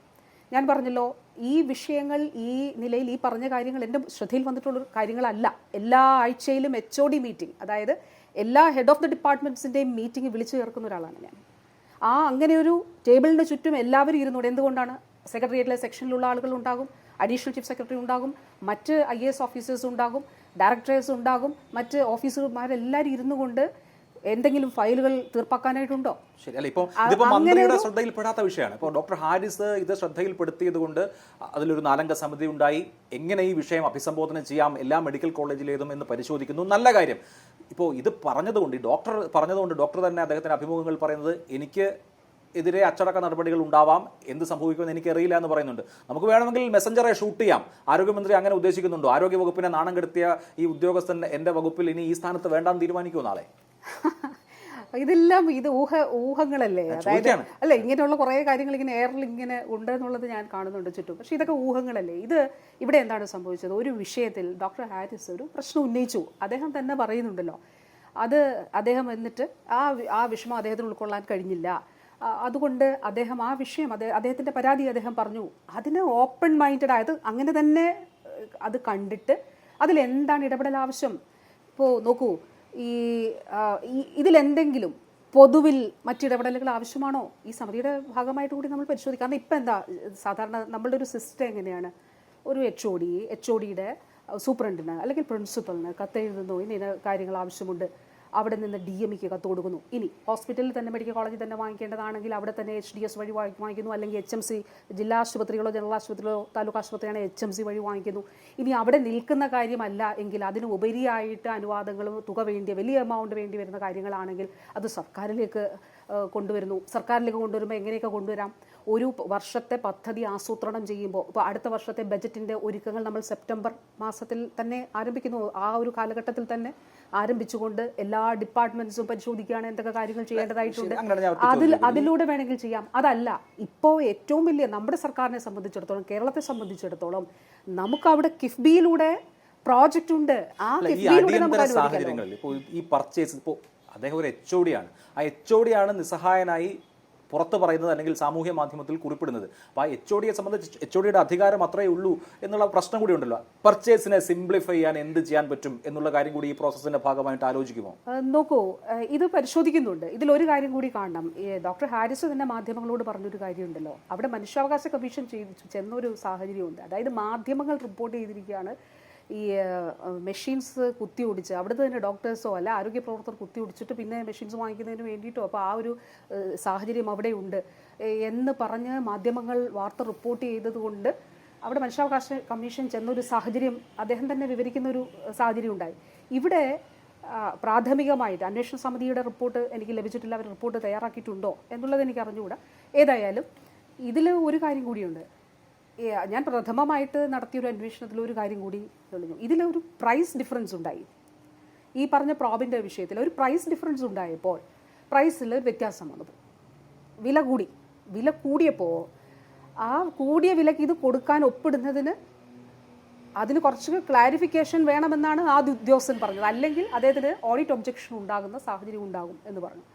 ഞാൻ പറഞ്ഞല്ലോ, ഈ വിഷയങ്ങൾ ഈ നിലയിൽ ഈ പറഞ്ഞ കാര്യങ്ങൾ എൻ്റെ ശ്രദ്ധയിൽ വന്നിട്ടുള്ള കാര്യങ്ങളല്ല. എല്ലാ ആഴ്ചയിലും HOD മീറ്റിംഗ്, അതായത് എല്ലാ ഹെഡ് ഓഫ് ദി ഡിപ്പാർട്ട്മെൻറ്റ്സിൻ്റെയും മീറ്റിംഗ് വിളിച്ചു ചേർക്കുന്ന ഒരാളാണ് ഞാൻ. അങ്ങനെ ഒരു ടേബിളിന് ചുറ്റും എല്ലാവരും ഇരുന്നോടെ. എന്തുകൊണ്ടാണ്? സെക്രട്ടേറിയറ്റിലെ സെക്ഷനിലുള്ള ആളുകൾ ഉണ്ടാകും, അഡീഷണൽ ചീഫ് സെക്രട്ടറി ഉണ്ടാകും, മറ്റ് IAS ഓഫീസേഴ്സ് ഉണ്ടാകും, ഡയറക്ടേഴ്സ് ഉണ്ടാകും, മറ്റ് ഓഫീസർമാരെല്ലാവരും ഇരുന്നു കൊണ്ട് എന്തെങ്കിലും ഫയലുകൾ തീർപ്പാക്കാനായിട്ടുണ്ടോ? ശരി. അല്ല, ഇപ്പോൾ ഇതിപ്പോൾ മന്ത്രിയുടെ ശ്രദ്ധയിൽപ്പെടാത്ത വിഷയമാണ്. ഇപ്പോൾ ഡോക്ടർ ഹാരിസ് ഇത് ശ്രദ്ധയിൽപ്പെടുത്തിയത് കൊണ്ട് അതിലൊരു 4 അംഗ സമിതി ഉണ്ടായി. എങ്ങനെ ഈ വിഷയം അഭിസംബോധന ചെയ്യാം എല്ലാ മെഡിക്കൽ കോളേജിലേതും എന്ന് പരിശോധിക്കുന്നു. നല്ല കാര്യം. ഇപ്പോൾ ഇത് പറഞ്ഞതുകൊണ്ട്, ഡോക്ടർ പറഞ്ഞതുകൊണ്ട്, ഡോക്ടർ തന്നെ അദ്ദേഹത്തിൻ്റെ അഭിമുഖങ്ങൾ പറയുന്നത് എനിക്ക് എതിരെ അച്ചടക്ക നടപടികൾ ഉണ്ടാവാം, എന്ത് സംഭവിക്കുമെന്ന് എനിക്കറിയില്ല എന്ന് പറയുന്നുണ്ട്. നമുക്ക് വേണമെങ്കിൽ മെസ്സഞ്ചറെ ഷൂട്ട് ചെയ്യാം. ആരോഗ്യമന്ത്രി അങ്ങനെ ഉദ്ദേശിക്കുന്നുണ്ടോ? ആരോഗ്യ വകുപ്പിനെ നാണം കെടുത്തിയ ഈ ഉദ്യോഗസ്ഥൻ എൻ്റെ വകുപ്പിൽ ഇനി ഈ സ്ഥാനത്ത് വേണ്ടാന്ന് തീരുമാനിക്കുമോ നാളെ? ഇതെല്ലാം ഊഹങ്ങളല്ലേ. അതായത് അല്ല, ഇങ്ങനെയുള്ള കുറേ കാര്യങ്ങൾ ഇങ്ങനെ എയറിൽ ഇങ്ങനെ ഉണ്ടെന്നുള്ളത് ഞാൻ കാണുന്നുണ്ട് ചുറ്റും. പക്ഷേ ഇതൊക്കെ ഊഹങ്ങളല്ലേ. ഇവിടെ എന്താണ് സംഭവിച്ചത്? ഒരു വിഷയത്തിൽ ഡോക്ടർ ഹാരിസ് ഒരു പ്രശ്നം ഉന്നയിച്ചു. അദ്ദേഹം തന്നെ പറയുന്നുണ്ടല്ലോ, അദ്ദേഹം എന്നിട്ട് ആ വിഷമം അദ്ദേഹത്തിന് ഉൾക്കൊള്ളാൻ കഴിഞ്ഞില്ല. അതുകൊണ്ട് അദ്ദേഹം ആ വിഷയം അദ്ദേഹത്തിൻ്റെ പരാതി അദ്ദേഹം പറഞ്ഞു. അതിന് ഓപ്പൺ മൈൻഡഡ് ആയത് അങ്ങനെ തന്നെ അത് കണ്ടിട്ട് അതിലെന്താണ് ഇടപെടൽ ആവശ്യം? ഇപ്പോൾ നോക്കൂ, ഇതിലെന്തെങ്കിലും പൊതുവിൽ മറ്റിടപെടലുകൾ ആവശ്യമാണോ? ഈ സമിതിയുടെ ഭാഗമായിട്ട് കൂടി നമ്മൾ പരിശോധിക്കാം. കാരണം ഇപ്പം എന്താ സാധാരണ നമ്മളുടെ ഒരു സിസ്റ്റം എങ്ങനെയാണ്? ഒരു HODയുടെ സൂപ്രണ്ടിന് അല്ലെങ്കിൽ പ്രിൻസിപ്പലിന് കത്തെഴുതുന്നു, ഇന്ന കാര്യങ്ങൾ ആവശ്യമുണ്ട്, അവിടെ നിന്ന് DMEക്ക് കത്ത് കൊടുക്കുന്നു. ഇനി ഹോസ്പിറ്റലിൽ തന്നെ മെഡിക്കൽ കോളേജിൽ തന്നെ വാങ്ങിക്കേണ്ടതാണെങ്കിൽ അവിടെ തന്നെ HDS വഴി വാങ്ങിക്കുന്നു, അല്ലെങ്കിൽ HMC ജില്ലാ ആശുപത്രികളോ ജനറൽ ആശുപത്രികളോ താലൂക്ക് ആശുപത്രിയാണെങ്കിൽ HMC വഴി വാങ്ങിക്കുന്നു. ഇനി അവിടെ നിൽക്കുന്ന കാര്യമല്ല എങ്കിൽ അതിന് ഉപരിയായിട്ട് അനുവാദങ്ങളും തുക വലിയ എമൗണ്ട് വേണ്ടി വരുന്ന കാര്യങ്ങളാണെങ്കിൽ അത് സർക്കാരിലേക്ക് കൊണ്ടുവരുമ്പോൾ എങ്ങനെയൊക്കെ കൊണ്ടുവരാം? ഒരു വർഷത്തെ പദ്ധതി ആസൂത്രണം ചെയ്യുമ്പോൾ, ഇപ്പോൾ അടുത്ത വർഷത്തെ ബജറ്റിൻ്റെ ഒരുക്കങ്ങൾ നമ്മൾ സെപ്റ്റംബർ മാസത്തിൽ തന്നെ ആരംഭിക്കുന്നു. ആ ഒരു കാലഘട്ടത്തിൽ തന്നെ ആരംഭിച്ചുകൊണ്ട് എല്ലാ ഡിപ്പാർട്ട്മെന്റ്സും പരിശോധിക്കുകയാണ് എന്തൊക്കെ കാര്യങ്ങൾ ചെയ്യേണ്ടതായിട്ടുണ്ട്. അതിലൂടെ വേണമെങ്കിൽ ചെയ്യാം. അതല്ല, ഇപ്പോൾ ഏറ്റവും വലിയ നമ്മുടെ സർക്കാരിനെ സംബന്ധിച്ചിടത്തോളം, കേരളത്തെ സംബന്ധിച്ചിടത്തോളം നമുക്ക് അവിടെ കിഫ്ബിയിലൂടെ പ്രോജക്റ്റ് ഉണ്ട്. ആ കിഫ്ബിയിലൂടെ സാഹചര്യങ്ങളിൽ ഇപ്പോൾ ഈ പർച്ചേസ്, ഇപ്പോൾ അദ്ദേഹം ഒരു HOD ആണ്. ആ HOD ആണ് നിസ്സഹായനായി പുറത്ത് പറയുന്നത് അല്ലെങ്കിൽ സാമൂഹ്യ മാധ്യമത്തിൽ കുറിപ്പിടുന്നത്. അപ്പോൾ ആ HODയെ സംബന്ധിച്ച് HODയുടെ അധികാരം അത്രയേ ഉള്ളൂ എന്നുള്ള പ്രശ്നം കൂടി ഉണ്ടല്ലോ. പർച്ചേസിനെ സിംപ്ലിഫൈ ചെയ്യാൻ എന്ത് ചെയ്യാൻ പറ്റും എന്നുള്ള കാര്യം കൂടി ഈ പ്രോസസ്സിന്റെ ഭാഗമായിട്ട് ആലോചിക്കുമോ? നോക്കൂ, ഇത് പരിശോധിക്കുന്നുണ്ട്. ഇതിലൊരു കാര്യം കൂടി കാണണം. ഡോക്ടർ ഹാരിസ് തന്നെ മാധ്യമങ്ങളോട് പറഞ്ഞൊരു കാര്യമുണ്ടല്ലോ, അവിടെ മനുഷ്യാവകാശ കമ്മീഷൻ ചെന്നൊരു സാഹചര്യമുണ്ട്. അതായത് മാധ്യമങ്ങൾ റിപ്പോർട്ട് ചെയ്തിരിക്കുകയാണ്, ഈ മെഷീൻസ് കുത്തിയൊടിച്ച് അവിടുത്തെ തന്നെ ഡോക്ടേഴ്സോ അല്ല ആരോഗ്യ പ്രവർത്തകർ കുത്തിയൊടിച്ചിട്ട് പിന്നെ മെഷീൻസ് വാങ്ങിക്കുന്നതിന് വേണ്ടിയിട്ടോ, അപ്പോൾ ആ ഒരു സാഹചര്യം അവിടെ ഉണ്ട് എന്ന് പറഞ്ഞ് മാധ്യമങ്ങൾ വാർത്ത റിപ്പോർട്ട് ചെയ്തതുകൊണ്ട് അവിടെ മനുഷ്യാവകാശ കമ്മീഷൻ ചെന്നൊരു സാഹചര്യം അദ്ദേഹം തന്നെ വിവരിക്കുന്ന ഒരു സാഹചര്യം ഉണ്ടായി. ഇവിടെ പ്രാഥമികമായിട്ട് അന്വേഷണ സമിതിയുടെ റിപ്പോർട്ട് എനിക്ക് ലഭിച്ചിട്ടില്ല. അവർ റിപ്പോർട്ട് തയ്യാറാക്കിയിട്ടുണ്ടോ എന്നുള്ളത് എനിക്ക് അറിഞ്ഞുകൂടാ. ഏതായാലും ഇതിൽ ഒരു കാര്യം കൂടിയുണ്ട്. ഞാൻ പ്രഥമമായിട്ട് നടത്തിയൊരു അന്വേഷണത്തിൽ ഒരു കാര്യം കൂടി തെളിഞ്ഞു. ഇതിലൊരു പ്രൈസ് ഡിഫറൻസ് ഉണ്ടായി. ഈ പറഞ്ഞ പ്രോബിൻ്റെ വിഷയത്തിൽ ഒരു പ്രൈസ് ഡിഫറൻസ് ഉണ്ടായപ്പോൾ പ്രൈസിൽ വ്യത്യാസം വന്നു. വില കൂടിയപ്പോൾ ആ കൂടിയ വിലക്ക് ഇത് കൊടുക്കാൻ ഒപ്പിടുന്നതിന് അതിന് കുറച്ച് ക്ലാരിഫിക്കേഷൻ വേണമെന്നാണ് ആ ഉദ്യോഗസ്ഥൻ പറഞ്ഞത്. അല്ലെങ്കിൽ അദ്ദേഹത്തിന് ഓഡിറ്റ് ഒബ്ജക്ഷൻ ഉണ്ടാകുന്ന സാഹചര്യം ഉണ്ടാകും എന്ന് പറഞ്ഞു.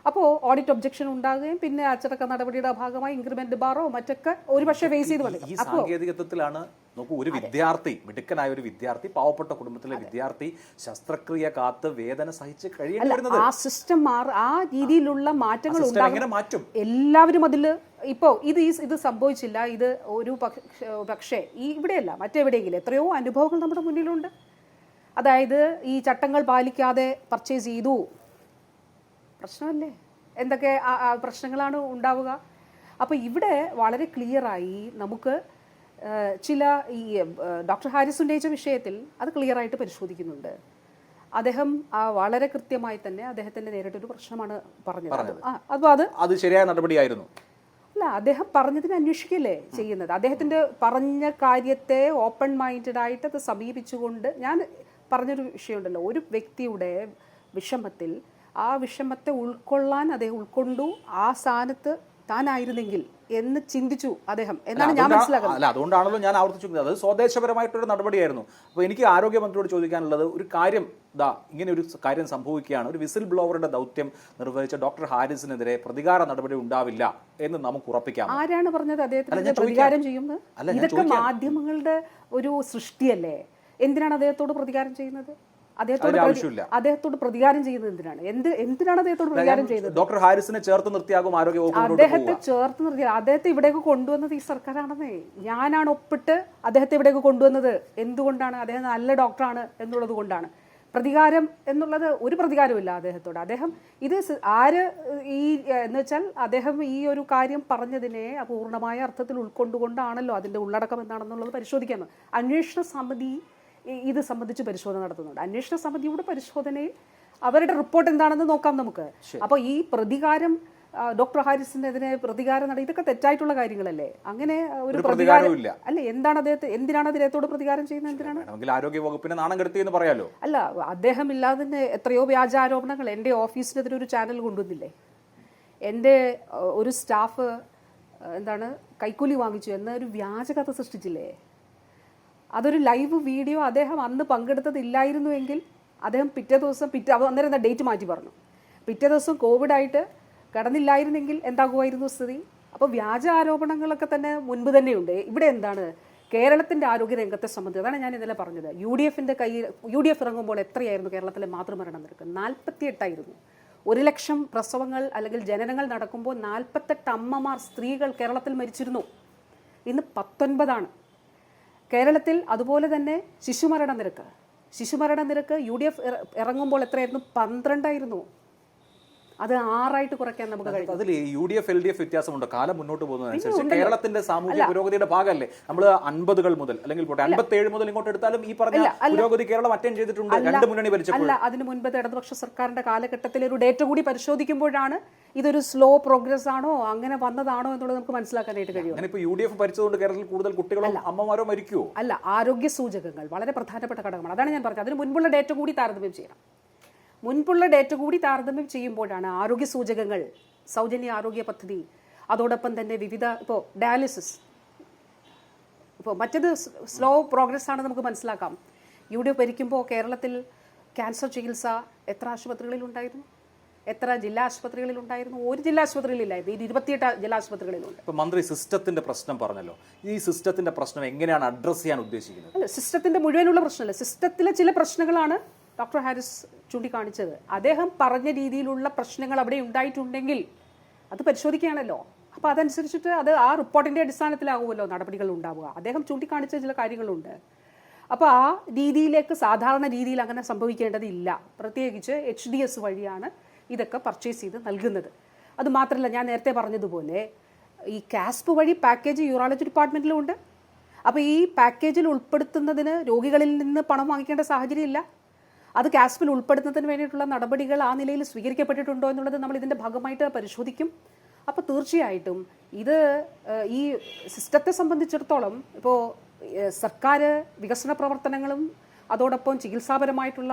അപ്പോൾ ഓഡിറ്റ് ഒബ്ജക്ഷൻ ഉണ്ടാകുകയും പിന്നെ അച്ചടക്ക നടപടിയുടെ ഭാഗമായി ഇൻക്രിമെന്റ് ബാറോ മറ്റൊക്കെ ഒരുപക്ഷെ ഫേസ് ചെയ്ത് വന്നു. ഈ സാങ്കേതികത്വത്തിലാണ് നോക്കൂ, ഒരു വിദ്യാർത്ഥി, മിടുക്കനായ ഒരു വിദ്യാർത്ഥി, പാവപ്പെട്ട കുടുംബത്തിലെ വിദ്യാർത്ഥി ശസ്ത്രക്രിയ കാത്ത് വേദന സഹിച്ച് കഴിയുന്നത്. ആ സിസ്റ്റം ആ രീതിയിലുള്ള മാറ്റങ്ങൾ ഉണ്ടാകും. എല്ലാവരും അതിൽ ഇപ്പോൾ ഇത് സംഭവിച്ചില്ല. ഇത് ഒരു പക്ഷേ ഇവിടെയല്ല മറ്റെവിടെയെങ്കിലും എത്രയോ അനുഭവങ്ങൾ നമ്മുടെ മുന്നിലുണ്ട്. അതായത് ഈ ചട്ടങ്ങൾ പാലിക്കാതെ പർച്ചേസ് ചെയ്തു, പ്രശ്നമല്ലേ? എന്തൊക്കെ പ്രശ്നങ്ങളാണ് ഉണ്ടാവുക? അപ്പോൾ ഇവിടെ വളരെ ക്ലിയറായി നമുക്ക് ഈ ഡോക്ടർ ഹാരിസ് ഉന്നയിച്ച വിഷയത്തിൽ അത് ക്ലിയറായിട്ട് പരിശോധിക്കുന്നുണ്ട്. അദ്ദേഹം വളരെ കൃത്യമായി തന്നെ അദ്ദേഹത്തിൻ്റെ നേരിട്ടൊരു പ്രശ്നമാണ് പറഞ്ഞത്. അത് ശരിയായ നടപടിയായിരുന്നു. അല്ല, അദ്ദേഹം പറഞ്ഞതിന് അന്വേഷിക്കല്ലേ ചെയ്യുന്നത്. അദ്ദേഹത്തിൻ്റെ പറഞ്ഞ കാര്യത്തെ ഓപ്പൺ മൈൻഡഡ് ആയിട്ട് അത് സമീപിച്ചുകൊണ്ട്, ഞാൻ പറഞ്ഞൊരു വിഷയമുണ്ടല്ലോ, ഒരു വ്യക്തിയുടെ വിഷമത്തിൽ ആ വിഷമത്തെ ഉൾക്കൊള്ളാൻ അദ്ദേഹം ഉൾക്കൊണ്ടു, ആ സ്ഥാനത്ത് താനായിരുന്നെങ്കിൽ എന്ന് ചിന്തിച്ചു അദ്ദേഹം എന്നാണ് ഞാൻ മനസ്സിലാക്കുന്നത്. അല്ല, അതുകൊണ്ടാണല്ലോ ഞാൻ ആവർത്തിച്ചു, അത് സ്വദേശപരമായിട്ടൊരു നടപടിയായിരുന്നു. അപ്പോൾ എനിക്ക് ആരോഗ്യമന്ത്രിയോട് ചോദിക്കാനുള്ളത്, ഒരു കാര്യം ഇങ്ങനെ ഒരു കാര്യം സംഭവിക്കുകയാണ്, ഒരു വിസിൽ ബ്ലോവറുടെ ദൗത്യം നിർവഹിച്ച ഡോക്ടർ ഹാരിസിനെതിരെ പ്രതികാര നടപടി ഉണ്ടാവില്ല എന്ന് നമുക്ക് ഉറപ്പിക്കാം. ആരാണ് പറഞ്ഞത് അദ്ദേഹത്തിന് പ്രതികാരം ചെയ്യുന്നത്? ഇതൊക്കെ മാധ്യമങ്ങളുടെ ഒരു സൃഷ്ടിയല്ലേ? എന്തിനാണ് അദ്ദേഹത്തോട് പ്രതികാരം ചെയ്യുന്നത്? അദ്ദേഹത്തോട് പ്രതികാരം ചെയ്യുന്നത് എന്തിനാണ് അദ്ദേഹത്തോട് പ്രതികാരം ചെയ്യുന്നത്? ഡോക്ടർ ഹാരിസിനെ ചേർത്ത് നിർത്തിയാകും ആരോഗ്യവകുപ്പ്. അദ്ദേഹത്തെ ചേർത്ത് നിർത്തി അദ്ദേഹത്തെ ഇവിടേക്ക് കൊണ്ടുവന്നത് ഈ സർക്കാരാണെന്നേ. ഞാനാണ് ഒപ്പിട്ട് അദ്ദേഹത്തെ ഇവിടേക്ക് കൊണ്ടുവന്നത്. എന്തുകൊണ്ടാണ്? അദ്ദേഹം നല്ല ഡോക്ടറാണ് എന്നുള്ളത് കൊണ്ടാണ്. പ്രതികാരം എന്നുള്ളത് ഒരു പ്രതികാരമില്ല അദ്ദേഹത്തോട്. അദ്ദേഹം ഇത് ആര് ഈ എന്ന് വെച്ചാൽ അദ്ദേഹം ഈ ഒരു കാര്യം പറഞ്ഞതിനെ പൂർണ്ണമായ അർത്ഥത്തിൽ ഉൾക്കൊണ്ടുകൊണ്ടാണല്ലോ അതിന്റെ ഉള്ളടക്കം എന്താണെന്നുള്ളത് പരിശോധിക്കുന്നത്. അന്വേഷണ സമിതി ഇത് സംബന്ധിച്ച് പരിശോധന നടത്തുന്നുണ്ട്. അന്വേഷണ സമിതിയുടെ പരിശോധനയിൽ അവരുടെ റിപ്പോർട്ട് എന്താണെന്ന് നോക്കാം നമുക്ക്. അപ്പോൾ ഈ പ്രതികാരം ഡോക്ടർ ഹാരിസിനെതിരെ പ്രതികാരം നടത്തി, ഇതൊക്കെ തെറ്റായിട്ടുള്ള കാര്യങ്ങളല്ലേ? അങ്ങനെ ഒരു പ്രതികാരം അല്ല. എന്തിനാണ് അദ്ദേഹത്തോട് പ്രതികാരം ചെയ്യുന്നത്? എന്തിനാണ്? ആരോഗ്യ വകുപ്പിനെ നാണം കെടുത്തി എന്ന് പറയാലോ. അല്ല, അദ്ദേഹം ഇല്ലാതെ എത്രയോ വ്യാജ ആരോപണങ്ങൾ എൻ്റെ ഓഫീസിനെതിരെ ഒരു ചാനൽ കൊണ്ടുവന്നില്ലേ? എൻ്റെ ഒരു സ്റ്റാഫ് കൈക്കൂലി വാങ്ങിച്ചു എന്ന ഒരു വ്യാജ കഥ സൃഷ്ടിച്ചില്ലേ? അതൊരു ലൈവ് വീഡിയോ അദ്ദേഹം അന്ന് പങ്കെടുത്തതില്ലായിരുന്നുവെങ്കിൽ അദ്ദേഹം പിറ്റേ ദിവസം അന്നേരം ഡേറ്റ് മാറ്റി പറഞ്ഞു. പിറ്റേ ദിവസം കോവിഡായിട്ട് കിടന്നില്ലായിരുന്നെങ്കിൽ എന്താകുമായിരുന്നു സ്ഥിതി? അപ്പോൾ വ്യാജ ആരോപണങ്ങളൊക്കെ തന്നെ മുൻപ് തന്നെയുണ്ട്. ഇവിടെ കേരളത്തിൻ്റെ ആരോഗ്യ രംഗത്തെ സംബന്ധിച്ച് അതാണ് ഞാൻ ഇന്നലെ പറഞ്ഞത്. യു ഡി എഫ് ഇറങ്ങുമ്പോൾ എത്രയായിരുന്നു കേരളത്തിലെ മാതൃമരണ നിരക്ക്? 48ആയിരുന്നു. 1 ലക്ഷം പ്രസവങ്ങൾ അല്ലെങ്കിൽ ജനനങ്ങൾ നടക്കുമ്പോൾ 48 അമ്മമാർ, സ്ത്രീകൾ കേരളത്തിൽ മരിച്ചിരുന്നു. ഇന്ന് 19ആണ് കേരളത്തിൽ. അതുപോലെ തന്നെ ശിശുമരണ നിരക്ക് UDF ഇറങ്ങുമ്പോൾ എത്രയായിരുന്നു? 12ആയിരുന്നു. അത് 6ആയിട്ട് കുറയ്ക്കാൻ നമുക്ക് കഴിയും. അതിൽ UDF LDF വ്യത്യാസമുണ്ട്. കാലം മുന്നോട്ട് പോകുന്നതനുസരിച്ച് കേരളത്തിന്റെ സാമൂഹിക പുരോഗതിയുടെ ഭാഗമല്ലേ നമ്മൾ 50 മുതൽ അല്ലെങ്കിൽ 57 മുതൽ ഇങ്ങോട്ട് എടുത്താലും ഈ പറഞ്ഞ പുരോഗതി കേരളം അറ്റൻഡ് ചെയ്തിട്ടുണ്ട്. 2 മുന്നണി ഭരിച്ചപ്പോൾ. അല്ല, അതിന് മുൻപ് ഇടതുപക്ഷ സർക്കാരിന്റെ കാലഘട്ടത്തിലെ ഒരു ഡേറ്റ കൂടി പരിശോധിക്കുമ്പോഴാണ് ഇതൊരു സ്ലോ പ്രോഗ്രസ് ആണോ അങ്ങനെ വന്നതാണോ എന്നുള്ളത് നമുക്ക് മനസ്സിലാക്കാനായിട്ട് കഴിയും. അങ്ങനെ ഇപ്പോൾ UDF ഭരിച്ചതുകൊണ്ട് കേരളത്തിൽ കൂടുതൽ കുട്ടികളോ അമ്മമാരോ മരിക്കുമോ? അല്ല, ആരോഗ്യ സൂചകങ്ങൾ വളരെ പ്രധാനപ്പെട്ട ഘടകമാണ്. അതാണ് ഞാൻ പറഞ്ഞത്. അതിന് മുൻപുള്ള ഡേറ്റ കൂടി താരതമ്യം ചെയ്യണം. മുൻപുള്ള ഡേറ്റ കൂടി താരതമ്യം ചെയ്യുമ്പോഴാണ് ആരോഗ്യ സൂചകങ്ങൾ, സൗജന്യ ആരോഗ്യ പദ്ധതി, അതോടൊപ്പം തന്നെ വിവിധ ഡയാലിസിസ്, മറ്റേത് സ്ലോ പ്രോഗ്രസ് ആണ് നമുക്ക് മനസ്സിലാക്കാം. UDF ഭരിക്കുമ്പോൾ കേരളത്തിൽ ക്യാൻസർ ചികിത്സ എത്ര ആശുപത്രികളിലുണ്ടായിരുന്നു? എത്ര ജില്ലാ ആശുപത്രികളിലുണ്ടായിരുന്നു? ഒരു ജില്ലാ ആശുപത്രിയിലില്ലായിരുന്നു. 28 ജില്ലാ ആശുപത്രികളിലുണ്ട്. ഇപ്പോൾ മന്ത്രി സിസ്റ്റത്തിന്റെ പ്രശ്നം പറഞ്ഞല്ലോ. ഈ സിസ്റ്റത്തിന്റെ പ്രശ്നം എങ്ങനെയാണ് അഡ്രസ് ചെയ്യാൻ ഉദ്ദേശിക്കുന്നത്? അല്ല, സിസ്റ്റത്തിന്റെ മുഴുവനുള്ള പ്രശ്നമല്ല, സിസ്റ്റത്തിലെ ചില പ്രശ്നങ്ങളാണ് ഡോക്ടർ ഹാരിസ് ചൂണ്ടിക്കാണിച്ചത്. അദ്ദേഹം പറഞ്ഞ രീതിയിലുള്ള പ്രശ്നങ്ങൾ അവിടെ ഉണ്ടായിട്ടുണ്ടെങ്കിൽ അത് പരിശോധിക്കുകയാണല്ലോ. അപ്പോൾ അതനുസരിച്ചിട്ട് ആ റിപ്പോർട്ടിൻ്റെ അടിസ്ഥാനത്തിലാവുമല്ലോ നടപടികൾ ഉണ്ടാവുക. അദ്ദേഹം ചൂണ്ടിക്കാണിച്ച ചില കാര്യങ്ങളുണ്ട്. അപ്പോൾ ആ രീതിയിലേക്ക് സാധാരണ രീതിയിൽ അങ്ങനെ സംഭവിക്കേണ്ടതില്ല. പ്രത്യേകിച്ച് HDS വഴിയാണ് ഇതൊക്കെ പർച്ചേസ് ചെയ്ത് നൽകുന്നത്. അതുമാത്രമല്ല, ഞാൻ നേരത്തെ പറഞ്ഞതുപോലെ ഈ കാസ്പ് വഴി പാക്കേജ് യൂറോളജി ഡിപ്പാർട്ട്മെൻറ്റിലും ഉണ്ട്. അപ്പോൾ ഈ പാക്കേജിൽ ഉൾപ്പെടുത്തുന്നതിന് രോഗികളിൽ നിന്ന് പണം വാങ്ങിക്കേണ്ട സാഹചര്യമില്ല. അത് കാസ്പിൽ ഉൾപ്പെടുത്തുന്നതിന് വേണ്ടിയിട്ടുള്ള നടപടികൾ ആ നിലയിൽ സ്വീകരിക്കപ്പെട്ടിട്ടുണ്ടോ എന്നുള്ളത് നമ്മൾ ഇതിൻ്റെ ഭാഗമായിട്ട് പരിശോധിക്കും. അപ്പോൾ തീർച്ചയായിട്ടും ഇത് ഈ സിസ്റ്റത്തെ സംബന്ധിച്ചിടത്തോളം ഇപ്പോൾ സർക്കാർ വികസന പ്രവർത്തനങ്ങളും അതോടൊപ്പം ചികിത്സാപരമായിട്ടുള്ള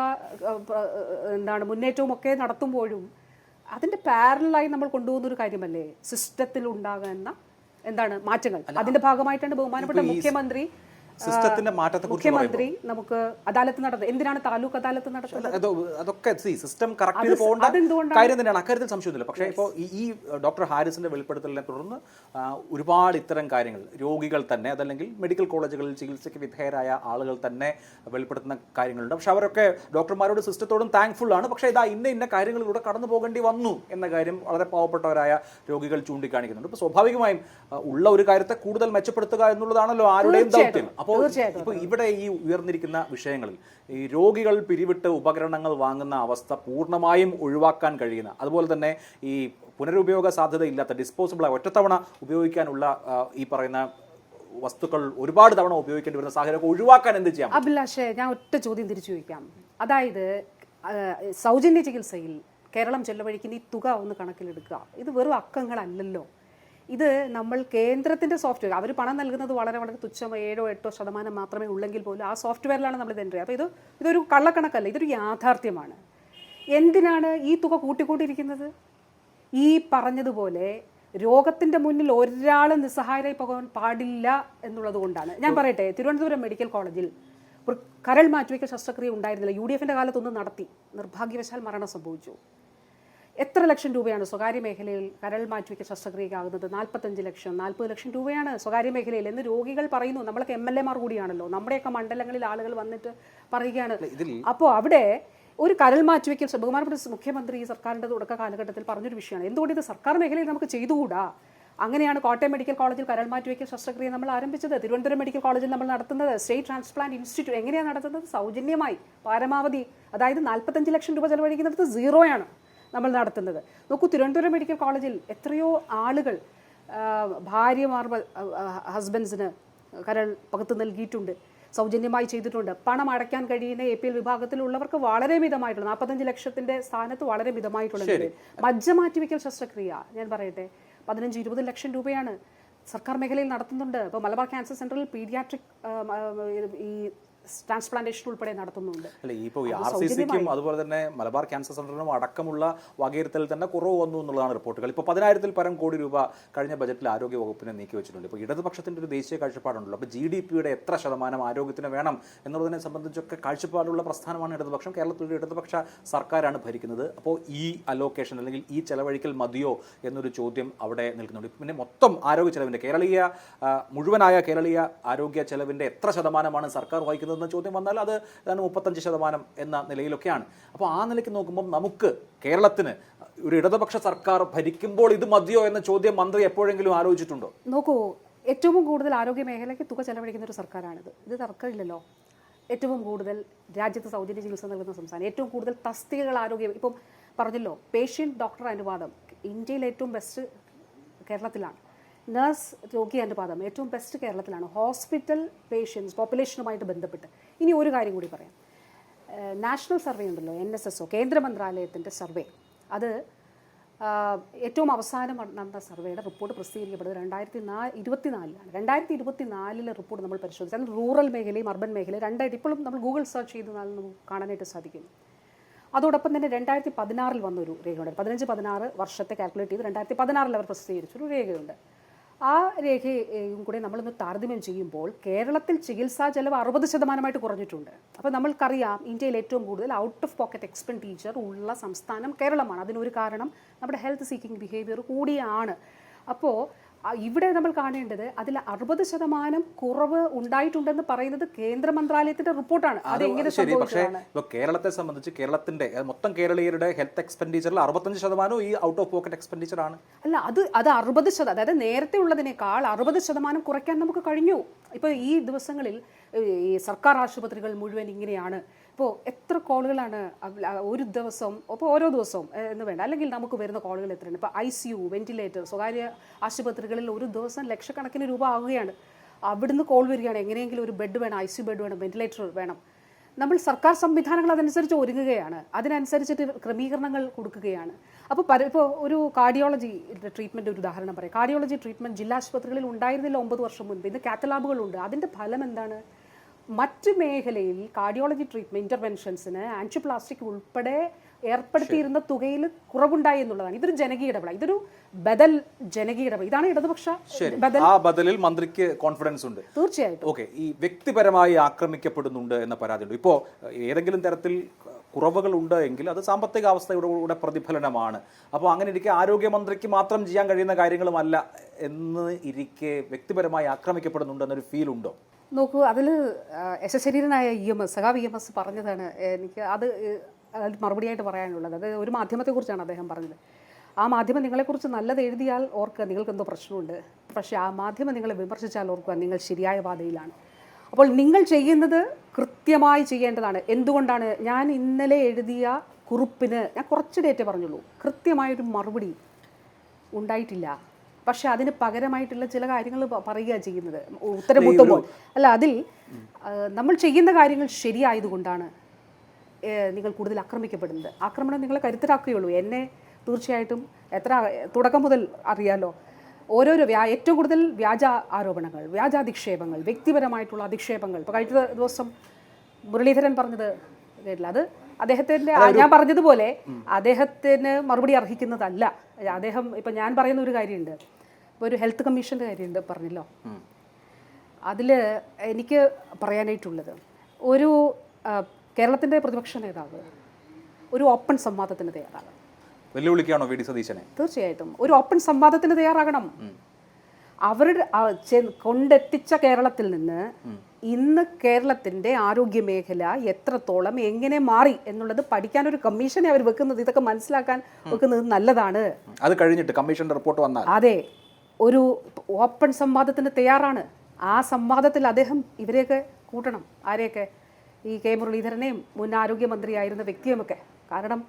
മുന്നേറ്റവും ഒക്കെ നടത്തുമ്പോഴും അതിൻ്റെ പാരലായി നമ്മൾ കൊണ്ടുപോകുന്ന ഒരു കാര്യമല്ലേ സിസ്റ്റത്തിൽ ഉണ്ടാകുന്ന മാറ്റങ്ങൾ. അതിൻ്റെ ഭാഗമായിട്ടാണ് ബഹുമാനപ്പെട്ട മുഖ്യമന്ത്രി നമുക്ക് അദാലത്ത് നടത്തുന്നത്. എന്തിനാണ് താലൂക്ക് അദാലത്ത് നടത്തുന്നത്? അതൊക്കെ സിസ്റ്റം കറക്റ്റ് പോകേണ്ട കാര്യം തന്നെയാണ്, അക്കാര്യത്തിൽ സംശയമൊന്നുമില്ല. പക്ഷേ ഇപ്പോൾ ഈ ഡോക്ടർ ഹാരിസിന്റെ വെളിപ്പെടുത്തലിനെ തുടർന്ന് ഒരുപാട് ഇത്തരം കാര്യങ്ങൾ രോഗികൾ തന്നെ, അതല്ലെങ്കിൽ മെഡിക്കൽ കോളേജുകളിൽ ചികിത്സയ്ക്ക് വിധേയരായ ആളുകൾ തന്നെ വെളിപ്പെടുത്തുന്ന കാര്യങ്ങളുണ്ട്. പക്ഷെ അവരൊക്കെ ഡോക്ടർമാരോട് സിസ്റ്റത്തോടും താങ്ക്ഫുൾ ആണ്. പക്ഷേ ഇന്ന കാര്യങ്ങളിലൂടെ കടന്നു പോകേണ്ടി വന്നു എന്ന കാര്യം വളരെ പാവപ്പെട്ടവരായ രോഗികൾ ചൂണ്ടിക്കാണിക്കുന്നുണ്ട്. ഇപ്പോൾ സ്വാഭാവികമായും ഉള്ള ഒരു കാര്യത്തെ കൂടുതൽ മെച്ചപ്പെടുത്തുക എന്നുള്ളതാണല്ലോ ആരുടെയും ദൗത്യം. ഇപ്പോൾ ഇവിടെ ഈ ഉയർന്നിരിക്കുന്ന വിഷയങ്ങളിൽ ഈ രോഗികൾ പിരിവിട്ട് ഉപകരണങ്ങൾ വാങ്ങുന്ന അവസ്ഥ പൂർണ്ണമായും ഒഴിവാക്കാൻ കഴിയുന്ന, അതുപോലെ തന്നെ ഈ പുനരുപയോഗ സാധ്യതയില്ലാത്ത ഡിസ്പോസിബിളായി ഒറ്റത്തവണ ഉപയോഗിക്കാനുള്ള ഈ പറയുന്ന വസ്തുക്കൾ ഒരുപാട് തവണ ഉപയോഗിക്കേണ്ടി വരുന്ന സാഹചര്യം ഒഴിവാക്കാൻ എന്ത് ചെയ്യാം? അഭിലാഷേ, ഞാൻ ഒറ്റ ചോദ്യം തിരിച്ചു ചോദിക്കാം. അതായത് സൗജന്യ ചികിത്സയിൽ കേരളം ചെലവഴിക്കുന്ന ഈ തുക ഒന്ന് കണക്കിലെടുക്കുക. ഇത് വെറും അക്കങ്ങളല്ലല്ലോ. ഇത് നമ്മൾ കേന്ദ്രത്തിൻ്റെ സോഫ്റ്റ്വെയർ, അവർ പണം നൽകുന്നത് വളരെ വളരെ തുച്ഛമായി 7-8% മാത്രമേ ഉള്ളെങ്കിൽ പോലും ആ സോഫ്റ്റ്വെയറിലാണ് നമ്മൾ ഇത് എൻ്റർ ചെയ്യുക. അപ്പോൾ ഇതൊരു കള്ളക്കണക്കല്ല, ഇതൊരു യാഥാർത്ഥ്യമാണ്. എന്തിനാണ് ഈ തുക കൂട്ടിക്കൊണ്ടിരിക്കുന്നത്? ഈ പറഞ്ഞതുപോലെ രോഗത്തിൻ്റെ മുന്നിൽ ഒരാൾ നിസ്സഹായരായി പോകാൻ പാടില്ല എന്നുള്ളത് കൊണ്ടാണ്. ഞാൻ പറയട്ടെ, തിരുവനന്തപുരം മെഡിക്കൽ കോളേജിൽ ഒരു കരൾ മാറ്റിവയ്ക്കൽ ശസ്ത്രക്രിയ ഉണ്ടായിരുന്നില്ല. UDF-ന്റെ കാലത്തൊന്നും നടത്തി, നിർഭാഗ്യവശാൽ മരണം സംഭവിച്ചു. എത്ര ലക്ഷം രൂപയാണ് സ്വകാര്യ മേഖലയിൽ കരൾ മാറ്റിവയ്ക്കൽ ശസ്ത്രക്രിയക്കാകുന്നത്? 45 ലക്ഷം 40 ലക്ഷം രൂപയാണ് സ്വകാര്യ മേഖലയിൽ എന്ന് രോഗികൾ പറയുന്നു. നമ്മളൊക്കെ MLA-മാർ കൂടിയാണല്ലോ, നമ്മുടെയൊക്കെ മണ്ഡലങ്ങളിൽ ആളുകൾ വന്നിട്ട് പറയുകയാണ്. അപ്പോൾ അവിടെ ഒരു കരൾ മാറ്റിവയ്ക്കൽ ബഹുമാനപ്പെട്ട മുഖ്യമന്ത്രി സർക്കാരിൻ്റെ തുടക്ക കാലഘട്ടത്തിൽ പറഞ്ഞൊരു വിഷയമാണ്. എന്തുകൊണ്ട് ഇത് സർക്കാർ മേഖലയിൽ നമുക്ക് ചെയ്തുകൂടാ? അങ്ങനെയാണ് കോട്ടയം മെഡിക്കൽ കോളേജിൽ കരൾ മാറ്റിവയ്ക്കൽ ശസ്ത്രക്രിയ നമ്മൾ ആരംഭിച്ചത്. തിരുവനന്തപുരം മെഡിക്കൽ കോളേജിൽ നമ്മൾ നടത്തുന്നത് സ്റ്റേറ്റ് ട്രാൻസ്പ്ലാന്റ് ഇൻസ്റ്റിറ്റ്യൂട്ട് എങ്ങനെയാണ് നടത്തുന്നത്? സൗജന്യമായി പരമാവധി, അതായത് 45 ലക്ഷം രൂപ ചെലവഴിക്കുന്നിടത്ത് സീറോയാണ് നമ്മൾ നടത്തുന്നത്. നോക്കൂ, തിരുവനന്തപുരം മെഡിക്കൽ കോളേജിൽ എത്രയോ ആളുകൾ ഭാര്യമാർ ഹസ്ബൻഡ്സിന് കരൾ പകുത്ത് നൽകിയിട്ടുണ്ട്, സൗജന്യമായി ചെയ്തിട്ടുണ്ട്. പണം അടയ്ക്കാൻ കഴിയുന്ന APL വിഭാഗത്തിലുള്ളവർക്ക് വളരെ മിതമായിട്ടുള്ള 45 ലക്ഷത്തിന്റെ സ്ഥാനത്ത് വളരെ മിതമായിട്ടുള്ള മജ്ജ മാറ്റിവെക്കൽ ശസ്ത്രക്രിയ ഞാൻ പറയട്ടെ 15-20 ലക്ഷം രൂപയാണ് സർക്കാർ മേഖലയിൽ നടത്തുന്നുണ്ട്. ഇപ്പോൾ മലബാർ ക്യാൻസർ സെന്ററിൽ പീഡിയാട്രിക് ഈ ട്രാൻസ്പ്ലാന്റേഷൻ ഉൾപ്പെടെ നടത്തുന്നുണ്ട്. അല്ല, ഇപ്പോൾ RCCക്കും അതുപോലെ തന്നെ മലബാർ ക്യാൻസർ സെന്ററിനും അടക്കമുള്ള വകയിരുത്തൽ തന്നെ കുറവ് വന്നു എന്നുള്ളതാണ് റിപ്പോർട്ടുകൾ. ഇപ്പോൾ 10,000-ൽ പരം കോടി രൂപ കഴിഞ്ഞ ബജറ്റിൽ ആരോഗ്യ വകുപ്പിനെ നീക്കി വെച്ചിട്ടുണ്ട്. ഇപ്പോൾ ഇടതുപക്ഷത്തിന്റെ ഒരു ദേശീയ കാഴ്ചപ്പാടുണ്ടല്ലോ. അപ്പോൾ GDP-യുടെ എത്ര ശതമാനം ആരോഗ്യത്തിന് വേണം എന്നുള്ളതിനെ സംബന്ധിച്ചൊക്കെ കാഴ്ചപ്പാടുള്ള പ്രസ്ഥാനമാണ് ഇടതുപക്ഷം. കേരളത്തിലൊരു ഇടതുപക്ഷ സർക്കാരാണ് ഭരിക്കുന്നത്. അപ്പോൾ ഈ അലോക്കേഷൻ അല്ലെങ്കിൽ ഈ ചെലവഴിക്കൽ മതിയോ എന്നൊരു ചോദ്യം അവിടെ നിൽക്കുന്നുണ്ട്. പിന്നെ മൊത്തം ആരോഗ്യ ചെലവിൻ്റെ മുഴുവനായ കേരളീയ ആരോഗ്യ ചെലവിൻ്റെ എത്ര ശതമാനമാണ് സർക്കാർ വഹിക്കുന്നത് എന്ന ചോദ്യം വന്നാൽ അത് 35% എന്ന നിലയിലൊക്കെയാണ്. അപ്പോൾ ആ നിലയ്ക്ക് നോക്കുമ്പോൾ നമുക്ക് കേരളത്തിന് ഒരു ഇടതുപക്ഷ സർക്കാർ ഭരിക്കുമ്പോൾ ഇത് മതിയോ എന്ന ചോദ്യം മന്ത്രി എപ്പോഴെങ്കിലും ആലോചിച്ചിട്ടുണ്ടോ? നോക്കൂ, ഏറ്റവും കൂടുതൽ ആരോഗ്യ മേഖലയ്ക്ക് തുക ചെലവഴിക്കുന്ന ഒരു സർക്കാരാണിത്. ഇത് തർക്കമില്ലല്ലോ. ഏറ്റവും കൂടുതൽ രാജ്യത്ത് സൗജന്യ ചികിത്സ നൽകുന്ന സംസ്ഥാനം, ഏറ്റവും കൂടുതൽ തസ്തികകൾ ആരോഗ്യം, ഇപ്പം പറഞ്ഞല്ലോ പേഷ്യൻ്റ് ഡോക്ടർ അനുപാതം ഇന്ത്യയിൽ ഏറ്റവും ബെസ്റ്റ് കേരളത്തിലാണ്. നഴ്സ് രോഗി അനുപാതം ഏറ്റവും ബെസ്റ്റ് കേരളത്തിലാണ്. ഹോസ്പിറ്റൽ പേഷ്യൻസ് പോപ്പുലേഷനുമായിട്ട് ബന്ധപ്പെട്ട് ഇനി ഒരു കാര്യം കൂടി പറയാം. നാഷണൽ സർവേ ഉണ്ടല്ലോ, NSSO, കേന്ദ്ര മന്ത്രാലയത്തിൻ്റെ സർവേ, അത് ഏറ്റവും അവസാനം നടന്ന സർവേയുടെ റിപ്പോർട്ട് പ്രസിദ്ധീകരിക്കപ്പെട്ടത് 2024 2024 റിപ്പോർട്ട് നമ്മൾ പരിശോധിച്ചാൽ റൂറൽ മേഖലയും അർബൻ മേഖലയും രണ്ടായിട്ട് ഇപ്പോഴും നമ്മൾ ഗൂഗിൾ സെർച്ച് ചെയ്താൽ നമുക്ക് കാണാനായിട്ട് സാധിക്കും. അതോടൊപ്പം തന്നെ 2016 വന്നൊരു രേഖയുണ്ട്. 15-16 വർഷത്തെ കാൽക്കുലേറ്റ് ചെയ്ത് 2016 അവർ പ്രസിദ്ധീകരിച്ചൊരു രേഖയുണ്ട്. ആ രേഖയും കൂടെ നമ്മളൊന്ന് താരതമ്യം ചെയ്യുമ്പോൾ കേരളത്തിൽ ചികിത്സാ ചെലവ് 60% കുറഞ്ഞിട്ടുണ്ട്. അപ്പോൾ നമ്മൾക്കറിയാം ഇന്ത്യയിൽ ഏറ്റവും കൂടുതൽ ഔട്ട് ഓഫ് പോക്കറ്റ് എക്സ്പെൻഡിച്ചർ ഉള്ള സംസ്ഥാനം കേരളമാണ്. അതിനൊരു കാരണം നമ്മുടെ ഹെൽത്ത് സീക്കിംഗ് ബിഹേവിയർ കൂടിയാണ്. അപ്പോൾ ഇവിടെ നമ്മൾ കാണേണ്ടത് അതിൽ 60% കുറവ് ഉണ്ടായിട്ടുണ്ടെന്ന് പറയുന്നത് കേന്ദ്ര മന്ത്രാലയത്തിന്റെ റിപ്പോർട്ടാണ്. അതെങ്ങനെ സംഭവിച്ചതാണ്? ഇപ്പോൾ കേരളത്തെ സംബന്ധിച്ച് കേരളത്തിന്റെ മൊത്തം കേരളീയരുടെ ഹെൽത്ത് എക്സ്പെൻഡിച്ചറിൽ 65% ഈ ഔട്ട് ഓഫ് പോക്കറ്റ് എക്സ്പെൻഡിച്ചർ ആണ്. അല്ല, അത് 60%, അതായത് നേരത്തെ ഉള്ളതിനേക്കാൾ 60% കുറയ്ക്കാൻ നമുക്ക് കഴിഞ്ഞു. ഇപ്പോൾ ഈ ദിവസങ്ങളിൽ ഈ സർക്കാർ ആശുപത്രികൾ മുഴുവൻ ഇങ്ങനെയാണ്. ഇപ്പോൾ എത്ര കോളുകളാണ് ഒരു ദിവസം, അപ്പോൾ ഓരോ ദിവസവും എന്ന് വേണ്ട, അല്ലെങ്കിൽ നമുക്ക് വരുന്ന കോളുകൾ എത്രയാണ്? ഇപ്പോൾ ICU, വെന്റിലേറ്റർ, സ്വകാര്യ ആശുപത്രികളിൽ ഒരു ദിവസം ലക്ഷക്കണക്കിന് രൂപ ആവുകയാണ്. അവിടുന്ന് കോൾ വരികയാണ്, എങ്ങനെയെങ്കിലും ഒരു ബെഡ് വേണം, ICU ബെഡ് വേണം, വെന്റിലേറ്റർ വേണം. നമ്മൾ സർക്കാർ സംവിധാനങ്ങൾ അതനുസരിച്ച് ഒരുങ്ങുകയാണ്, അതിനനുസരിച്ചിട്ട് ക്രമീകരണങ്ങൾ കൊടുക്കുകയാണ്. അപ്പോൾ ഒരു കാർഡിയോളജി ട്രീറ്റ്മെൻറ്റ് ഒരു ഉദാഹരണം പറയാം. കാർഡിയോളജി ട്രീറ്റ്മെൻറ്റ് ജില്ലാ ആശുപത്രികളിൽ ഉണ്ടായിരുന്നില്ല 9 വർഷം മുൻപ്. ഇന്ന് കാത്തലാബുകളുണ്ട്. അതിൻ്റെ ഫലം എന്താണ്? മറ്റ് മേഖലയിൽ കാർഡിയോളജി ട്രീറ്റ്മെൻറ്റ് ഇൻ്റർവെൻഷൻസിന് ആൻജിയോപ്ലാസ്റ്റിക് ഉൾപ്പെടെ ഏർപ്പെടുത്തിയിരുന്ന തുകയിൽ കുറവുണ്ടായി എന്നുള്ളതാണ്. ഇതൊരു ജനകീയ ഇടപെടൽ, ഇതൊരു ബദൽ ജനകീയ ഇടപെടൽ. ഇതാണ് ഇടതുപക്ഷ ബദൽ. ആ ബദലിൽ മന്ത്രിക്ക് കോൺഫിഡൻസ് ഉണ്ട്. തീർച്ചയായിട്ടും. ഓക്കെ, ഈ വ്യക്തിപരമായി ആക്രമിക്കപ്പെടുന്നുണ്ട് എന്ന പരാതിയുണ്ട്. ഇപ്പോൾ ഏതെങ്കിലും തരത്തിൽ കുറവുകളുണ്ട് എങ്കിൽ അത് സാമ്പത്തിക അവസ്ഥയുടെ പ്രതിഫലനമാണ്. അപ്പോൾ അങ്ങനെ ഇരിക്കെ ആരോഗ്യമന്ത്രിക്ക് മാത്രം ചെയ്യാൻ കഴിയുന്ന കാര്യങ്ങളുമല്ല എന്ന് ഇരിക്കെ വ്യക്തിപരമായി ആക്രമിക്കപ്പെടുന്നുണ്ട് എന്നൊരു ഫീൽ ഉണ്ടോ? നോക്കൂ, അതിൽ യശശരീരനായ EMS സഖാവ് EMS പറഞ്ഞതാണ്. എനിക്ക് അത് മറുപടിയായിട്ട് പറയാനുള്ളത്, അത് ഒരു മാധ്യമത്തെക്കുറിച്ചാണ് അദ്ദേഹം പറഞ്ഞത്. ആ മാധ്യമം നിങ്ങളെക്കുറിച്ച് നല്ലത് എഴുതിയാൽ ഓർക്കുക നിങ്ങൾക്ക് എന്തോ പ്രശ്നമുണ്ട്, പക്ഷേ ആ മാധ്യമം നിങ്ങളെ വിമർശിച്ചാൽ ഓർക്കുക നിങ്ങൾ ശരിയായ പാതയിലാണ്. അപ്പോൾ നിങ്ങൾ ചെയ്യുന്നത് കൃത്യമായി ചെയ്യേണ്ടതാണ്. എന്തുകൊണ്ടാണ്? ഞാൻ ഇന്നലെ എഴുതിയ കുറിപ്പിന് ഞാൻ കുറച്ച് ഡേറ്റ് പറഞ്ഞുള്ളൂ, കൃത്യമായൊരു മറുപടി ഉണ്ടായിട്ടില്ല. പക്ഷെ അതിന് പകരമായിട്ടുള്ള ചില കാര്യങ്ങൾ പറയുക ചെയ്യുന്നത് ഉത്തരം മുട്ടുമ്പോൾ. അല്ല, അതിൽ നമ്മൾ ചെയ്യുന്ന കാര്യങ്ങൾ ശരിയായതുകൊണ്ടാണ് നിങ്ങൾ കൂടുതൽ ആക്രമിക്കപ്പെടുന്നത്. ആക്രമണം നിങ്ങളെ കരുത്തരാക്കുകയുള്ളൂ. എന്നെ തീർച്ചയായിട്ടും തുടക്കം മുതൽ അറിയാലോ, ഓരോരോ ഏറ്റവും കൂടുതൽ വ്യാജ ആരോപണങ്ങൾ, വ്യാജാധിക്ഷേപങ്ങൾ, വ്യക്തിപരമായിട്ടുള്ള അധിക്ഷേപങ്ങൾ. ഇപ്പോൾ കഴിഞ്ഞ ദിവസം മുരളീധരൻ പറഞ്ഞത് കേട്ടില്ല, അത് അദ്ദേഹത്തിന്റെ ഞാൻ പറഞ്ഞതുപോലെ അദ്ദേഹത്തിന് മറുപടി അർഹിക്കുന്നതല്ല. അദ്ദേഹം ഇപ്പം ഞാൻ പറയുന്ന ഒരു കാര്യമുണ്ട്, ഇപ്പോൾ ഒരു ഹെൽത്ത് കമ്മീഷൻ്റെ കാര്യമുണ്ട് പറഞ്ഞല്ലോ. അതിൽ എനിക്ക് പറയാനായിട്ടുള്ളത്, ഒരു കേരളത്തിൻ്റെ പ്രതിപക്ഷ നേതാവ് ഒരു ഓപ്പൺ സംവാദത്തിന് തയ്യാറാകണം. വെല്ലുവിളിക്കാണോ വി ഡി സതീശനെ? തീർച്ചയായിട്ടും ഒരു ഓപ്പൺ സംവാദത്തിന് തയ്യാറാകണം. അവരുടെ കൊണ്ടെത്തിച്ച കേരളത്തിൽ നിന്ന് ഇന്ന് കേരളത്തിൻ്റെ ആരോഗ്യ മേഖല എത്രത്തോളം എങ്ങനെ മാറി എന്നുള്ളത് പഠിക്കാൻ ഒരു കമ്മീഷനെ അവർ വെക്കുന്നത്, ഇതൊക്കെ മനസ്സിലാക്കാൻ വെക്കുന്നത് നല്ലതാണ്. അത് കഴിഞ്ഞിട്ട് കമ്മീഷന്റെ റിപ്പോർട്ട് വന്നാൽ അതെ, ഒരു ഓപ്പൺ സംവാദത്തിന് തയ്യാറാണ്. ആ സംവാദത്തിൽ അദ്ദേഹം ഇവരെയൊക്കെ കൂട്ടണം. ആരെയൊക്കെ? ഈ കെ മുരളീധരനെയും മുൻ ആരോഗ്യമന്ത്രിയായിരുന്ന വ്യക്തിയുമൊക്കെ. കാരണം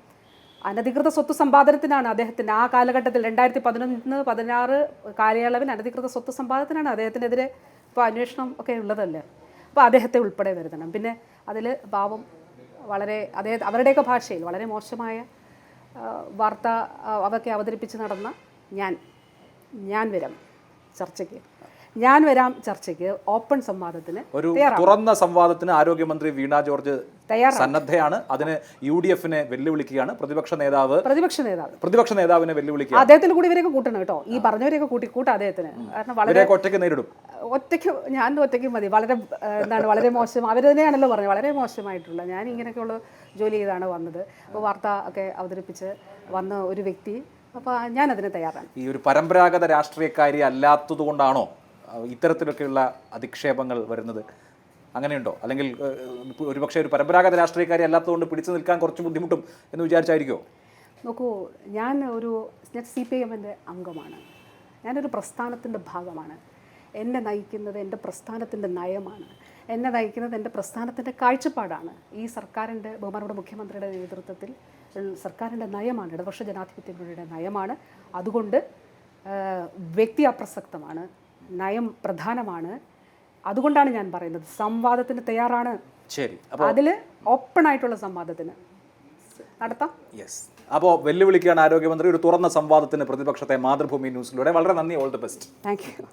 അനധികൃത സ്വത്ത് സമ്പാദനത്തിനാണ് അദ്ദേഹത്തിന് ആ കാലഘട്ടത്തിൽ 2011-16 കാലയളവിൽ അനധികൃത സ്വത്ത് സമ്പാദനത്തിനാണ് അദ്ദേഹത്തിനെതിരെ ഇപ്പോൾ അന്വേഷണം ഒക്കെ ഉള്ളതല്ലേ. അപ്പോൾ അദ്ദേഹത്തെ ഉൾപ്പെടെ വരുത്തണം. പിന്നെ അതിൽ പാവം വളരെ അവരുടെയൊക്കെ ഭാഷയിൽ വളരെ മോശമായ വാർത്ത അതൊക്കെ അവതരിപ്പിച്ച് നടന്ന ഞാൻ വരാം ചർച്ചയ്ക്ക് ഓപ്പൺ സംവാദത്തിന് ഒരു തുറന്ന സംവാദത്തിന് ആരോഗ്യമന്ത്രി വീണ ജോർജ് സന്നദ്ധയാണ്. അതിന് UDF-നെ വെല്ലുവിളിക്കുകയാണ്. പ്രതിപക്ഷ നേതാവിനെ വെല്ലുവിളിക്കുക. അദ്ദേഹത്തിന് കൂടി ഇവരെയൊക്കെ കൂട്ടണം കേട്ടോ. ഈ പറഞ്ഞവരെയൊക്കെ കൂട്ടാം അദ്ദേഹത്തിന്. കാരണം വളരെ ഒറ്റയ്ക്ക് നേരിടും. ഞാൻ ഒറ്റയ്ക്ക് മതി. വളരെ മോശം. അവർ തന്നെയാണല്ലോ പറഞ്ഞത്, വളരെ മോശമായിട്ടുള്ള. ഞാൻ ഇങ്ങനെയൊക്കെയുള്ള ജോലി ചെയ്താണ് വന്നത്. അപ്പോൾ വാർത്ത ഒക്കെ അവതരിപ്പിച്ച് വന്ന ഒരു വ്യക്തി. അപ്പോൾ ഞാൻ അതിന് തയ്യാറാണ്. ഈ ഒരു പരമ്പരാഗത രാഷ്ട്രീയക്കാരി അല്ലാത്തത് കൊണ്ടാണോ ഇത്തരത്തിലൊക്കെയുള്ള അധിക്ഷേപങ്ങൾ വരുന്നത്? അങ്ങനെയുണ്ടോ? അല്ലെങ്കിൽ ഒരുപക്ഷെ ഒരു പരമ്പരാഗത രാഷ്ട്രീയക്കാരി അല്ലാത്തതുകൊണ്ട് പിടിച്ചു നിൽക്കാൻ കുറച്ച് ബുദ്ധിമുട്ടും എന്ന് വിചാരിച്ചായിരിക്കുമോ? നോക്കൂ, ഞാൻ CPIM-ൻ്റെ അംഗമാണ്. ഞാനൊരു പ്രസ്ഥാനത്തിൻ്റെ ഭാഗമാണ്. എന്നെ നയിക്കുന്നത് എൻ്റെ പ്രസ്ഥാനത്തിൻ്റെ നയമാണ്. എന്നെ നയിക്കുന്നത് എൻ്റെ പ്രസ്ഥാനത്തിൻ്റെ കാഴ്ചപ്പാടാണ്. ഈ സർക്കാരിൻ്റെ, ബഹുമാനപ്പെട്ട മുഖ്യമന്ത്രിയുടെ നേതൃത്വത്തിൽ സർക്കാരിൻ്റെ നയമാണ്, ഇടതുപക്ഷ ജനാധിപത്യ മുന്നണിയുടെ നയമാണ്. അതുകൊണ്ട് വ്യക്തി അപ്രസക്തമാണ്, നയം പ്രധാനമാണ്. അതുകൊണ്ടാണ് ഞാൻ പറയുന്നത് സംവാദത്തിന് തയ്യാറാണ്. ശരി, അതിൽ ഓപ്പൺ ആയിട്ടുള്ള സംവാദത്തിന് നടത്താം. യെസ്. അപ്പോൾ വെല്ലുവിളിക്കുകയാണ് ആരോഗ്യമന്ത്രി ഒരു തുറന്ന സംവാദത്തിന് പ്രതിപക്ഷത്തെ. മാതൃഭൂമി ന്യൂസിലൂടെ വളരെ നന്ദി. All the best. Thank you.